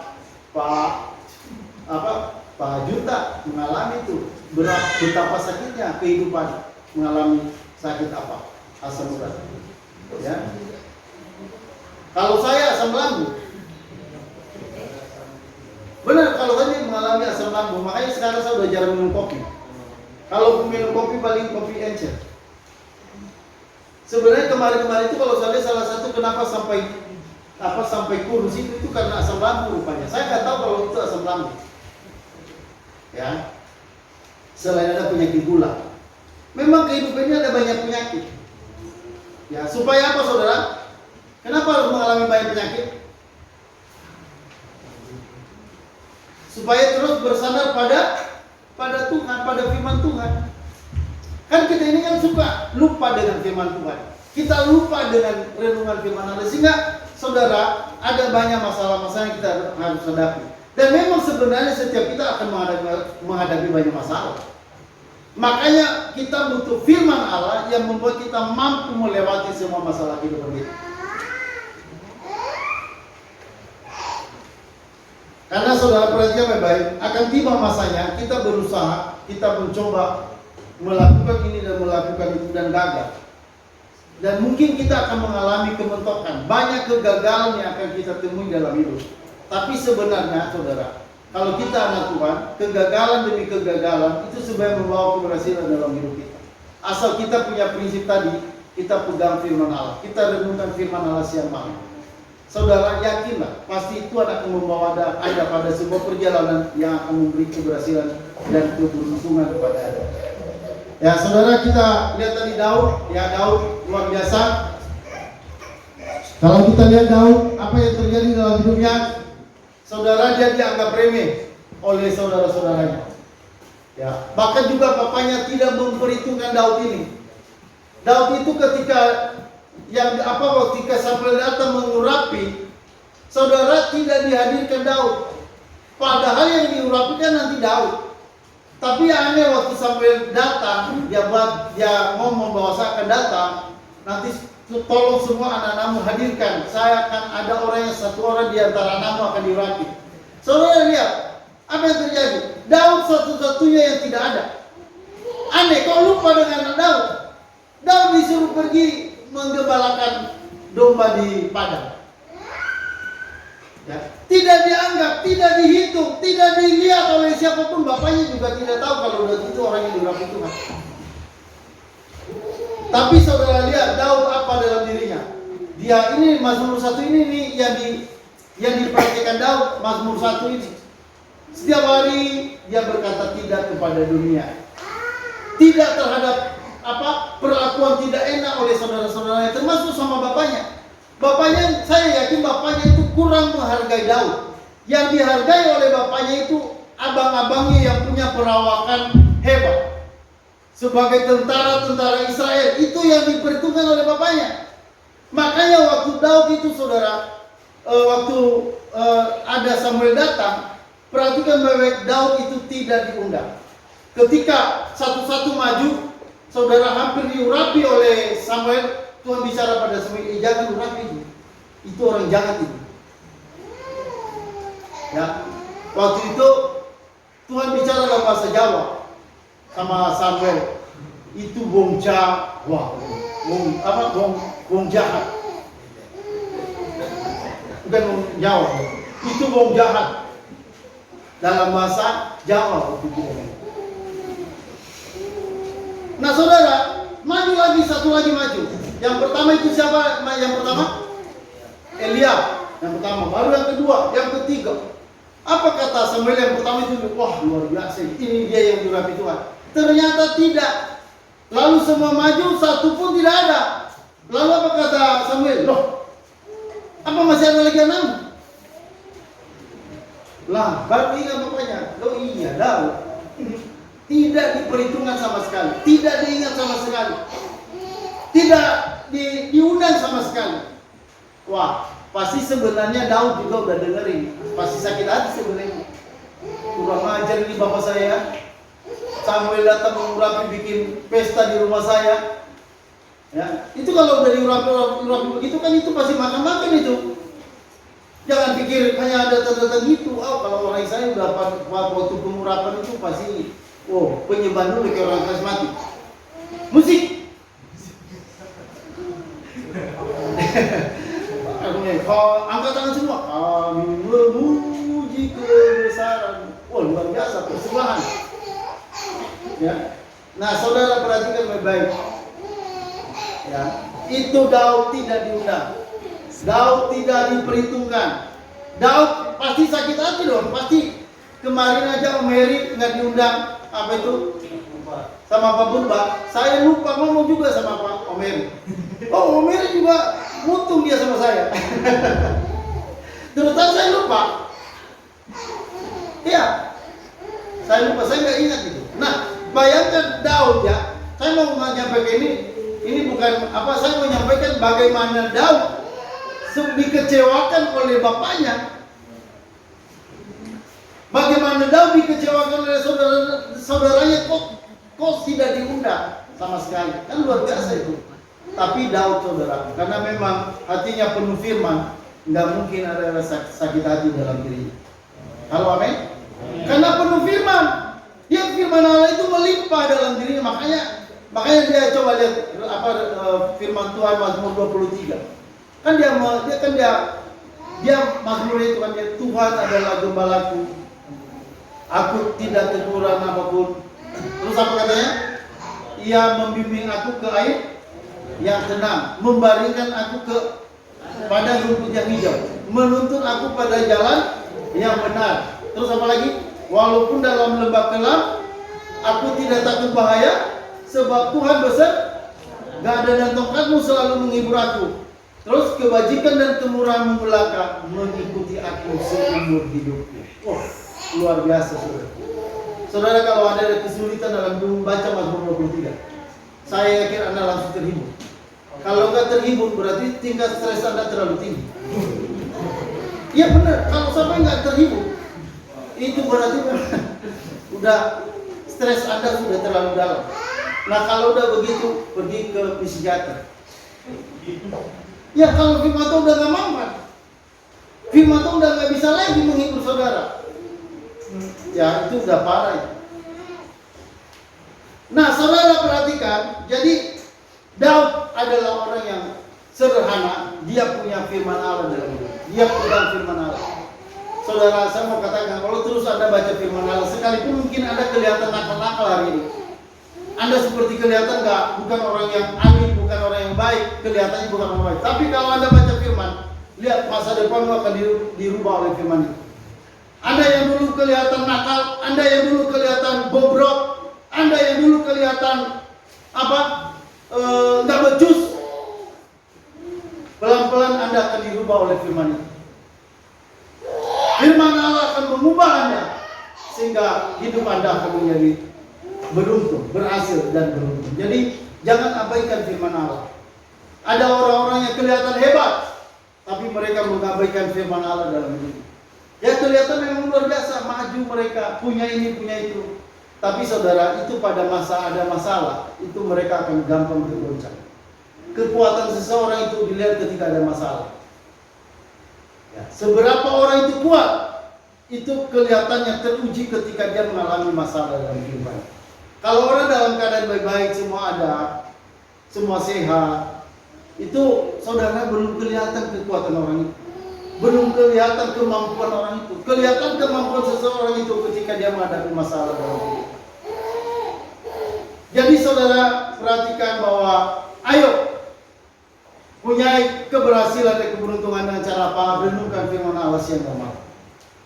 Juta mengalami itu betapa sakitnya kehidupan, mengalami sakit apa? Asam urat. Ya. Kalau saya asam lambung. Benar, kalau tadi mengalami asam lambung, makanya sekarang saya udah jarang minum kopi. Kalau minum kopi paling kopi encer. Sebenarnya kemarin-kemarin itu kalau saya lihat salah satu kenapa sampai kurus itu karena asam lambung rupanya. Saya nggak tahu kalau itu asam lambung. Ya. Selain ada penyakit gula. Memang kehidupan ini ada banyak penyakit. Ya, supaya apa saudara? Kenapa harus mengalami banyak penyakit? Supaya terus bersandar pada Tuhan, pada firman Tuhan. Kan kita ini kan suka lupa dengan firman Tuhan. Kita lupa dengan renungan firman Allah. Sehingga saudara, ada banyak masalah-masalah yang kita harus hadapi. Dan memang sebenarnya setiap kita akan menghadapi banyak masalah. Makanya kita butuh firman Allah yang membuat kita mampu melewati semua masalah kehidupan kita. Karena saudara perhatikan baik-baik, akan tiba masanya kita berusaha, kita mencoba melakukan ini dan melakukan itu dan gagal. Dan mungkin kita akan mengalami kementokan, banyak kegagalan yang akan kita temui dalam hidup. Tapi sebenarnya saudara, kalau kita anak Tuhan, kegagalan demi kegagalan itu sebenarnya membawa keberhasilan dalam hidup kita. Asal kita punya prinsip tadi, kita pegang firman Allah, kita renungkan firman Allah siang malam. Saudara yakinlah, pasti Tuhan akan membawa Anda pada sebuah perjalanan yang akan memberi keberhasilan dan keberuntungan kepada Anda. Ya saudara, kita lihat tadi Daud, ya Daud luar biasa. Kalau kita lihat Daud, apa yang terjadi dalam hidupnya, saudara dia dianggap remeh oleh saudara-saudaranya. Ya, bahkan juga papanya tidak memperhitungkan Daud ini. Daud itu ketika Samuel datang mengurapi, saudara tidak dihadirkan Daud. Padahal yang diurapi kan nanti Daud. Tapi aneh waktu Samuel datang, dia ngomong bahwa saya akan datang, nanti tolong semua anak-anakmu hadirkan. Saya akan ada satu orang di antara anakmu akan diurapi. Saudara lihat, apa yang terjadi? Daud satu-satunya yang tidak ada. Aneh, kau lupa dengan Daud. Daud disuruh pergi menggembalakan domba di padang. Ya. Tidak dianggap, tidak dihitung, tidak dilihat oleh siapapun. Bapaknya juga tidak tahu kalau udah itu orang yang diurapi Tuhan. Tapi saudara lihat Daud apa dalam dirinya. Dia ini Mazmur 1 ini nih yang diperhatikan Daud, Mazmur 1 ini. Setiap hari dia berkata tidak kepada dunia. Tidak terhadap perlakuan tidak enak oleh saudara-saudaranya, termasuk sama bapaknya. Bapaknya, saya yakin bapaknya itu kurang menghargai Daud. Yang dihargai oleh bapaknya itu abang-abangnya yang punya perawakan hebat. Sebagai tentara-tentara Israel, itu yang diperhitungkan oleh bapaknya. Makanya waktu Daud itu saudara, ada Samuel datang, perhatikan bahwa Daud itu tidak diundang. Ketika satu-satu maju, saudara hampir diurapi oleh Samuel. Tuhan bicara pada Samuel, jangan urapi itu orang jahat itu. Ya, waktu itu Tuhan bicara dalam bahasa Jawa sama Samuel, itu wong jahat, wong jahat, bukan wong Jawa, itu wong jahat dalam bahasa Jawa waktu itu. Nah saudara, maju lagi, satu lagi maju. Yang pertama itu siapa? Yang pertama Eliab, yang pertama. Baru yang kedua, yang ketiga. Apa kata Samuel yang pertama itu? Wah luar biasa, ini dia yang diurapi Tuhan. Ternyata tidak. Lalu semua maju, satu pun tidak ada. Lalu apa kata Samuel? Loh, apa masih ada lagi enam? Lah, baru ingat bapaknya. Loh iya, Daud. Tidak diperhitungkan sama sekali, tidak diingat sama sekali, tidak diundang sama sekali. Wah, pasti sebenarnya Daud juga udah dengerin. Pasti sakit hati sebenarnya. Kurang ajar ini bapak saya. Samuel datang mengurapi bikin pesta di rumah saya. Ya, itu kalau udah diurapi begitu kan itu pasti makan-makan itu. Jangan pikir hanya ada tanda-tanda gitu. Kalau orang saya udah waktu pengurapan itu pasti penyembah dulu kayak orang karismatik. Musik. Angkat tangan semua. Kami memuji kebesaran. Luar biasa persembahan. Ya. Nah, saudara perhatikan baik-baik. Ya, itu Daud tidak diundang. Daud tidak diperhitungkan. Daud pasti sakit hati dong. Pasti kemarin aja Om Heri nggak diundang. Apa itu? Sama Pak Bunba. Saya lupa ngomong juga sama Pak Om Heri. Om Heri juga mutung dia sama saya. Terus saya lupa. Iya. Saya lupa, saya nggak ingat itu. Nah, bayangkan Daud ya. Saya mau menyampaikan ini bukan apa, saya mau menyampaikan bagaimana Daud dikecewakan oleh bapaknya. Bagaimana Daud dikecewakan oleh saudaranya kok tidak diundang sama sekali. Kan luar biasa itu. Tapi Daud saudara, karena memang hatinya penuh firman, nggak mungkin ada rasa sakit hati dalam dirinya. Halo, amin. Karena penuh firman, dia firman Allah itu melimpah dalam dirinya. Makanya dia coba lihat firman Tuhan Mazmur 23. Kan dia Mazmur itu kan dia, Tuhan adalah gembalaku, aku tidak kekurangan apapun. Terus apa katanya? Ia membimbing aku ke air yang tenang, membaringkan aku pada rumput yang hijau, menuntun aku pada jalan yang benar. Terus apa lagi? Walaupun dalam lembah kelam, aku tidak takut bahaya, sebab Tuhan besar, gada dan tongkatmu selalu menghibur aku. Terus kebajikan dan kemurahan belaka mengikuti aku seumur hidupku. Luar biasa saudara. Saudara, kalau ada kesulitan dalam membaca Mazmur 23, saya yakin Anda langsung terhibur. Kalau nggak terhibur berarti tingkat stres Anda terlalu tinggi. Iya benar, kalau sampai nggak terhibur, itu berarti udah stres Anda sudah terlalu dalam. Nah, kalau udah begitu, pergi ke psikiater. Ya, kalau firman Tuhan udah gak mampu, firman Tuhan udah gak bisa lagi menghibur saudara, ya itu udah parah ya. Nah, saudara perhatikan, jadi Daud adalah orang yang sederhana, dia punya firman Allah dalam diri, dia pegang firman Allah. Saudara, saya mau katakan, kalau terus Anda baca firman Allah, sekalipun mungkin Anda kelihatan nakal-nakal hari ini, Anda seperti kelihatan bukan orang yang alim, bukan orang yang baik, kelihatannya bukan orang baik. Tapi kalau Anda baca firman, lihat masa depan akan dirubah oleh firman itu. Anda yang dulu kelihatan nakal, Anda yang dulu kelihatan bobrok, Anda yang dulu kelihatan nggak becus, pelan-pelan Anda akan dirubah oleh firman itu. Firman Allah akan mengubah Anda sehingga hidup Anda akan menjadi beruntung, berhasil dan beruntung. Jadi jangan abaikan firman Allah. Ada orang-orang yang kelihatan hebat, tapi mereka mengabaikan firman Allah dalam hidup. Ya kelihatan memang luar biasa, maju mereka, punya ini, punya itu. Tapi saudara, itu pada masa ada masalah, itu mereka akan gampang tergoncang. Kekuatan seseorang itu dilihat ketika ada masalah. Ya, seberapa orang itu kuat, itu kelihatannya teruji ketika dia mengalami masalah dalam kehidupan. Kalau orang dalam keadaan baik-baik, semua ada, semua sehat, itu saudara belum kelihatan kekuatan orang itu, belum kelihatan kemampuan orang itu. Kelihatan kemampuan seseorang itu ketika dia menghadapi masalah dalam hidup. Jadi saudara perhatikan bahwa ayo punya keberhasilan dan keberuntungan dengan cara apa? Renungkan firman Allah siang dan malam.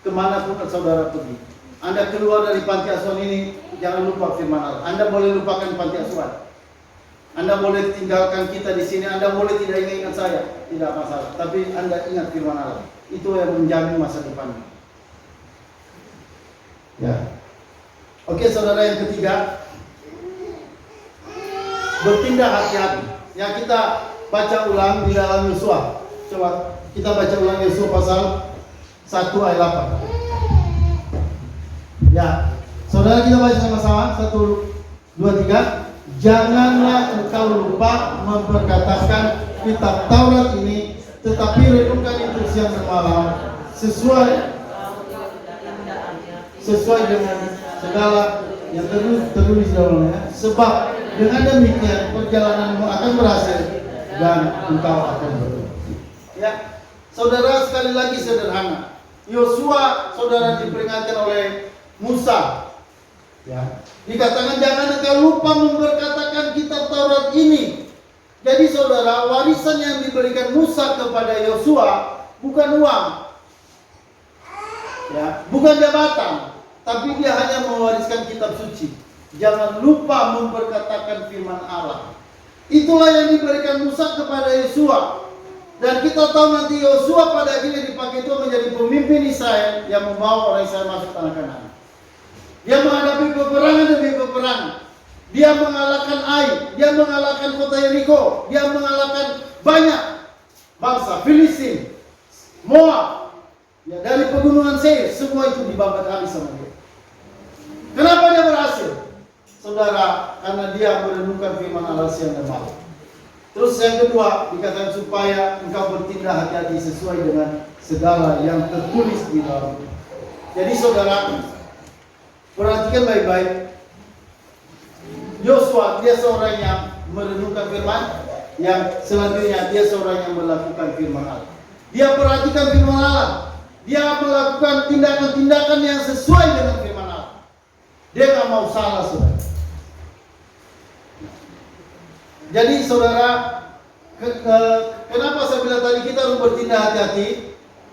Kemanapun saudara pergi, Anda keluar dari panti asuhan ini, jangan lupa firman Allah. Anda boleh lupakan panti asuhan, Anda boleh tinggalkan kita di sini, Anda boleh tidak ingat saya, tidak masalah. Tapi Anda ingat firman Allah. Itu yang menjamin masa depan. Ya. Oke, saudara, yang ketiga, bertindak hati-hati. Ya, kita baca ulang di dalam Yosua Coba kita baca ulang Yosua pasal 1 ayat 8. Ya, saudara kita baca sama-sama 1, 2, 3. Janganlah engkau lupa memperkatakan kitab Taurat ini, tetapi renungkan itu siang dan malam, sesuai dengan segala yang tertulis dalamnya. Sebab dengan demikian perjalananmu akan berhasil dan engkau akan beruntung. Ya, saudara, sekali lagi sederhana. Yosua, saudara, diperingatkan oleh Musa. Ya, dikatakan jangan engkau lupa memperkatakan kitab Taurat ini. Jadi saudara, warisan yang diberikan Musa kepada Yosua bukan uang, ya, bukan jabatan, tapi dia hanya mewariskan kitab suci. Jangan lupa memperkatakan firman Allah. Itulah yang diberikan Musa kepada Yosua. Dan kita tahu nanti Yosua pada akhirnya dipakai itu menjadi pemimpin Israel yang membawa orang Israel masuk tanah Kanaan. Dia menghadapi peperangan demi peperangan. Dia mengalahkan Ai, dia mengalahkan kota Yeriko, dia mengalahkan banyak bangsa, Filistin, Moab, ya, dari pegunungan Seir, semua itu dibakar habis sama dia. Kenapa dia berhasil? Saudara, karena dia merenungkan firman Allah siang dan malam. Terus yang kedua, dikatakan supaya engkau bertindak hati-hati sesuai dengan segala yang tertulis di dalam. Jadi saudara, perhatikan baik-baik. Yosua, dia seorang yang merenungkan firman, yang selanjutnya dia seorang yang melakukan firman Allah. Dia perhatikan firman Allah. Dia melakukan tindakan-tindakan yang sesuai dengan firman Allah. Dia nggak mau salah, saudara. Jadi saudara, kenapa saya bilang tadi kita harus bertindak hati-hati?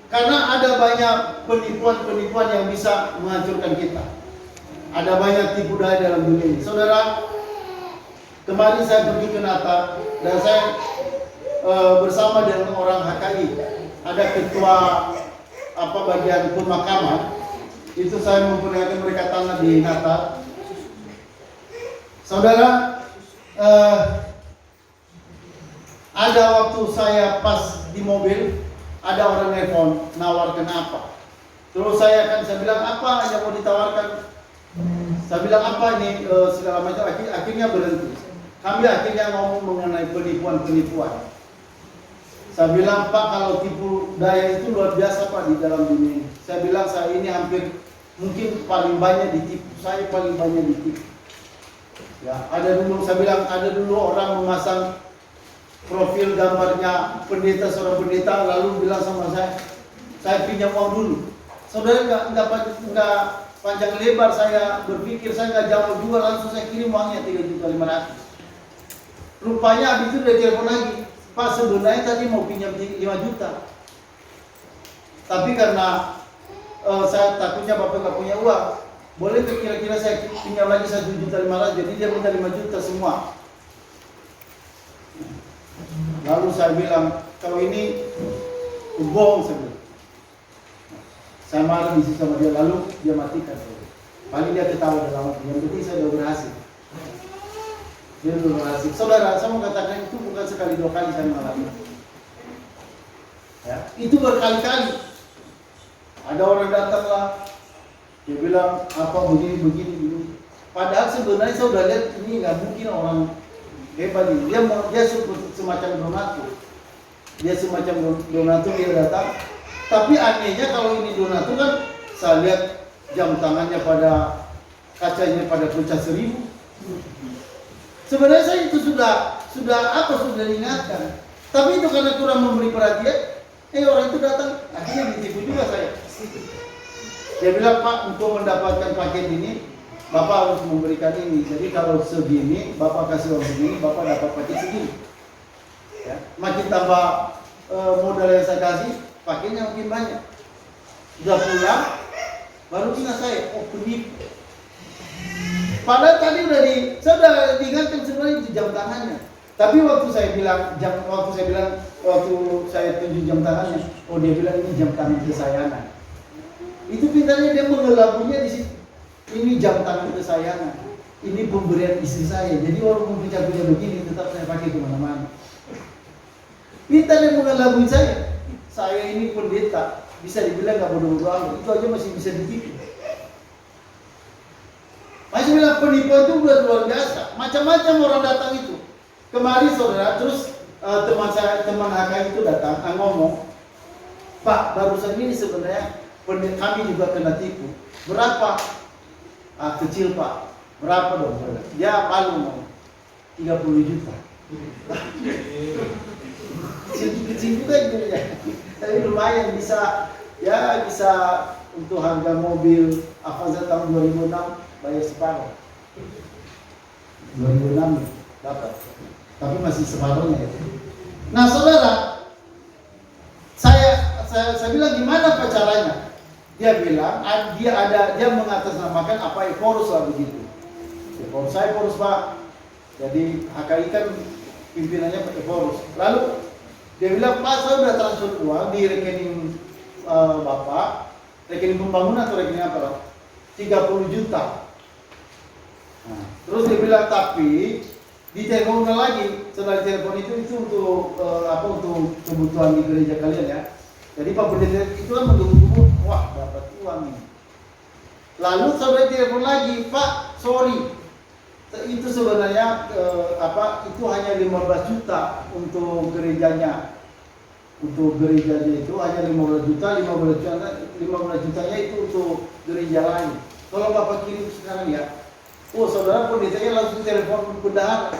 Karena ada banyak penipuan-penipuan yang bisa menghancurkan kita. Ada banyak tipu daya dalam dunia ini. Saudara, kemarin saya pergi ke Natal dan saya bersama dengan orang HKI. Ada ketua bagian pemakaman. Itu saya memperlihatkan mereka tanah di Natal. Saudara, ada waktu saya pas di mobil, ada orang nelfon nawarkan apa. Terus saya bilang apa yang mau ditawarkan. Saya bilang apa ini segala macam. Akhirnya berhenti. Kami akhirnya ngomong mengenai penipuan-penipuan. Saya bilang, Pak, kalau tipu daya itu luar biasa Pak di dalam dunia ini. Saya bilang saya ini hampir mungkin paling banyak ditipu. Saya paling banyak ditipu. Ya, saya bilang ada dulu orang memasang profil gambarnya seorang pendeta, lalu bilang sama saya pinjam uang dulu. Saudara, nggak panjang lebar saya berpikir, saya nggak jawab juga, langsung saya kirim uangnya 3.500.000. Rupanya habis itu dia telepon lagi, Pak, sebenarnya tadi mau pinjam 5 juta, tapi karena saya takutnya Bapak nggak punya uang, boleh kira-kira saya pinjam lagi 1.500.000, jadi dia minta 5 juta semua. Lalu saya bilang, kalau ini bohong, saya bilang. Saya marah di situ sama dia, lalu dia matikan. Paling dia ketawa dalam hati, yang penting saya sudah berhasil. Dia sudah berhasil. Saudara, saya mau katakan itu bukan sekali 2 kali saya mengalami. Ya, itu berkali-kali. Ada orang datanglah, dia bilang apa begini. Padahal sebenarnya saya sudah lihat ini nggak mungkin orang hebat ini. Dia semacam donatur. Dia semacam donatur, dia datang. Tapi anehnya kalau ini donatur kan saya lihat jam tangannya pada kacanya pada pecah 1.000. Sebenarnya saya itu sudah diingatkan. Tapi itu karena kurang memberi perhatian, orang itu datang, akhirnya ditipu juga saya. Dia bilang, Pak, untuk mendapatkan paket ini Bapak harus memberikan ini. Jadi kalau segini, Bapak kasih uang segini, Bapak dapat paket segini. Ya. Makin tambah modal yang saya kasih, paketnya makin banyak. Sudah pulang, baru ingat saya, penipu. Padahal tadi saya sudah diingatkan sebenarnya itu jam tangannya. Tapi waktu saya tunjuk jam tangannya, dia bilang ini jam tangan kesayangan. Itu pintarnya dia mengelabuinya di situ. Ini jam tangan kesayangan. Ini pemberian istri saya. Jadi walaupun punya begini tetap saya pakai kemana-mana. Kita yang mengelabui saya ini pendeta, bisa dibilang nggak bodoh-bodoh amat, itu aja masih bisa ditipu. Masih bilang penipuan itu luar biasa, macam-macam orang datang itu. Kemarin saudara, terus teman HK itu datang, ngomong, Pak, barusan ini sebenarnya kami juga kena tipu. Berapa? Kecil Pak. Berapa dong? Dia malu mau 30 juta. Kecil juga gitu ya. Tapi lumayan bisa untuk harga mobil Avanza tahun 2006 bayar separuh. 2006 dapat. Tapi masih separuhnya ya. Nah saudara, saya bilang gimana caranya? Dia bilang dia mengatasnamakan apa Eforus lah begitu. Eforus saya Eforus Pak. Jadi HKI kan pimpinannya Eforus. Lalu dia bilang Pak, saya udah transfer uang di rekening Bapak, rekening pembangunan atau rekening apa? 30 juta. Nah, terus dia bilang tapi di telepon lagi. Setelah di telepon itu untuk untuk kebutuhan di gereja kalian ya. Jadi Pak Pendeta itu kan menunggu, wah dapat uang ini. Lalu saudara telepon lagi, Pak, sorry, itu sebenarnya itu hanya 15 juta untuk gerejanya. Untuk gerejanya itu hanya 15 jutanya itu untuk gereja lain. Kalau Bapak kirim sekarang ya, saudara pendetanya langsung telepon bendahara,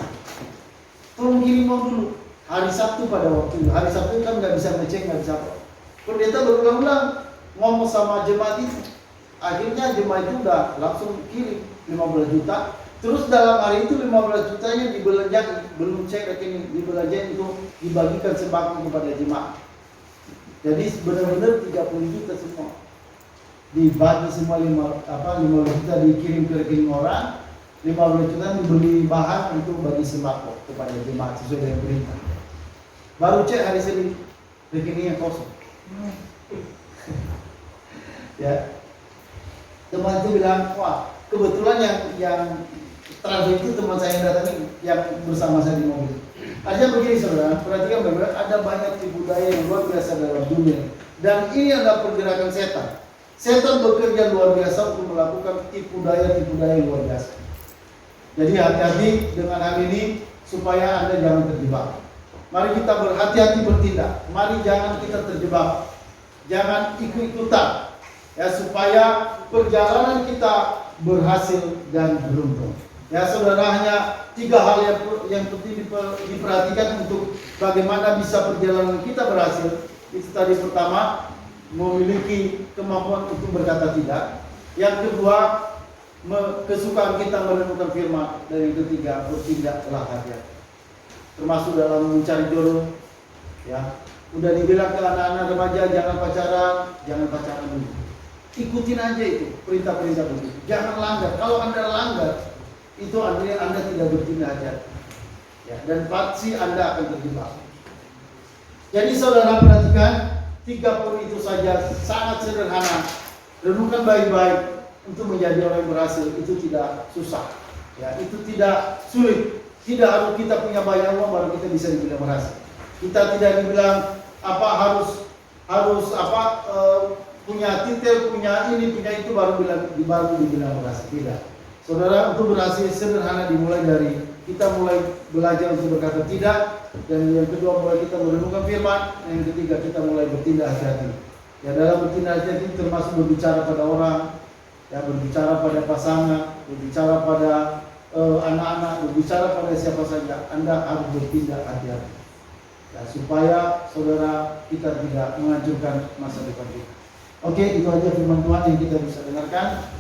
tolong kirim uang dulu. Hari Sabtu pada waktu itu, hari Sabtu kan nggak bisa ngecek, nggak bisa apa. Pendeta berulang-ulang ngomong sama jemaat itu. Akhirnya jemaat itu udah langsung kirim 15 juta. Terus dalam hari itu 15 jutanya dibelanjakan, belum cek rekening, dibelanjakan untuk dibagikan sembako kepada jemaat. Jadi benar-benar 30 juta semua. Dibagi semua 15 juta dikirim ke rekening orang, 15 juta dibeli bahan untuk bagi sembako kepada jemaat sesuai dengan perintah. Baru cek hari Senin, rekeningnya kosong. Ya, teman itu bilang, wah kebetulan yang transfer itu teman saya yang datang ini, yang bersama saya di mobil. Artinya begini saudara, perhatikan baik-baik, ada banyak tipu daya yang luar biasa dalam dunia. Dan ini adalah pergerakan setan. Setan bekerja luar biasa untuk melakukan tipu daya luar biasa. Jadi hati-hati dengan hal ini supaya Anda jangan terjebak. Mari kita berhati-hati bertindak. Mari jangan kita terjebak. Jangan ikut-ikutan. Ya, supaya perjalanan kita berhasil dan beruntung. Ya saudara, hanya 3 hal yang penting diperhatikan untuk bagaimana bisa perjalanan kita berhasil. Itu tadi pertama, memiliki kemampuan untuk berkata tidak. Yang kedua, kesukaan kita menemukan firman. Dan yang ketiga, bertindaklah hati-hati. Termasuk dalam mencari jodoh. Ya, udah dibilang ke anak-anak remaja jangan pacaran dulu. Ikutin aja itu perintah-perintah begitu. Jangan langgar. Kalau Anda langgar, itu artinya Anda tidak bertindak hati-hati. Ya, dan pasti Anda akan terjebak. Jadi saudara perhatikan, 3 poin itu saja sangat sederhana. Renungkan baik-baik untuk menjadi orang yang berhasil. Itu tidak susah. Ya, itu tidak sulit. Tidak harus kita punya banyak uang baru kita bisa dibilang berhasil. Kita tidak dibilang harus punya titel, punya ini, punya itu baru dibilang berhasil. Tidak. Saudara, untuk berhasil sederhana dimulai dari kita mulai belajar untuk berkata tidak, dan yang kedua mulai kita merenungkan firman, dan yang ketiga kita mulai bertindak hati-hati. Ya, dalam bertindak hati-hati termasuk berbicara pada orang, ya, berbicara pada pasangan, berbicara pada anak-anak, berbicara pada siapa saja. Anda harus bertindak hati-hati, ya, supaya saudara kita tidak menghancurkan masa depan kita. Oke, itu aja firman Tuhan yang kita bisa dengarkan.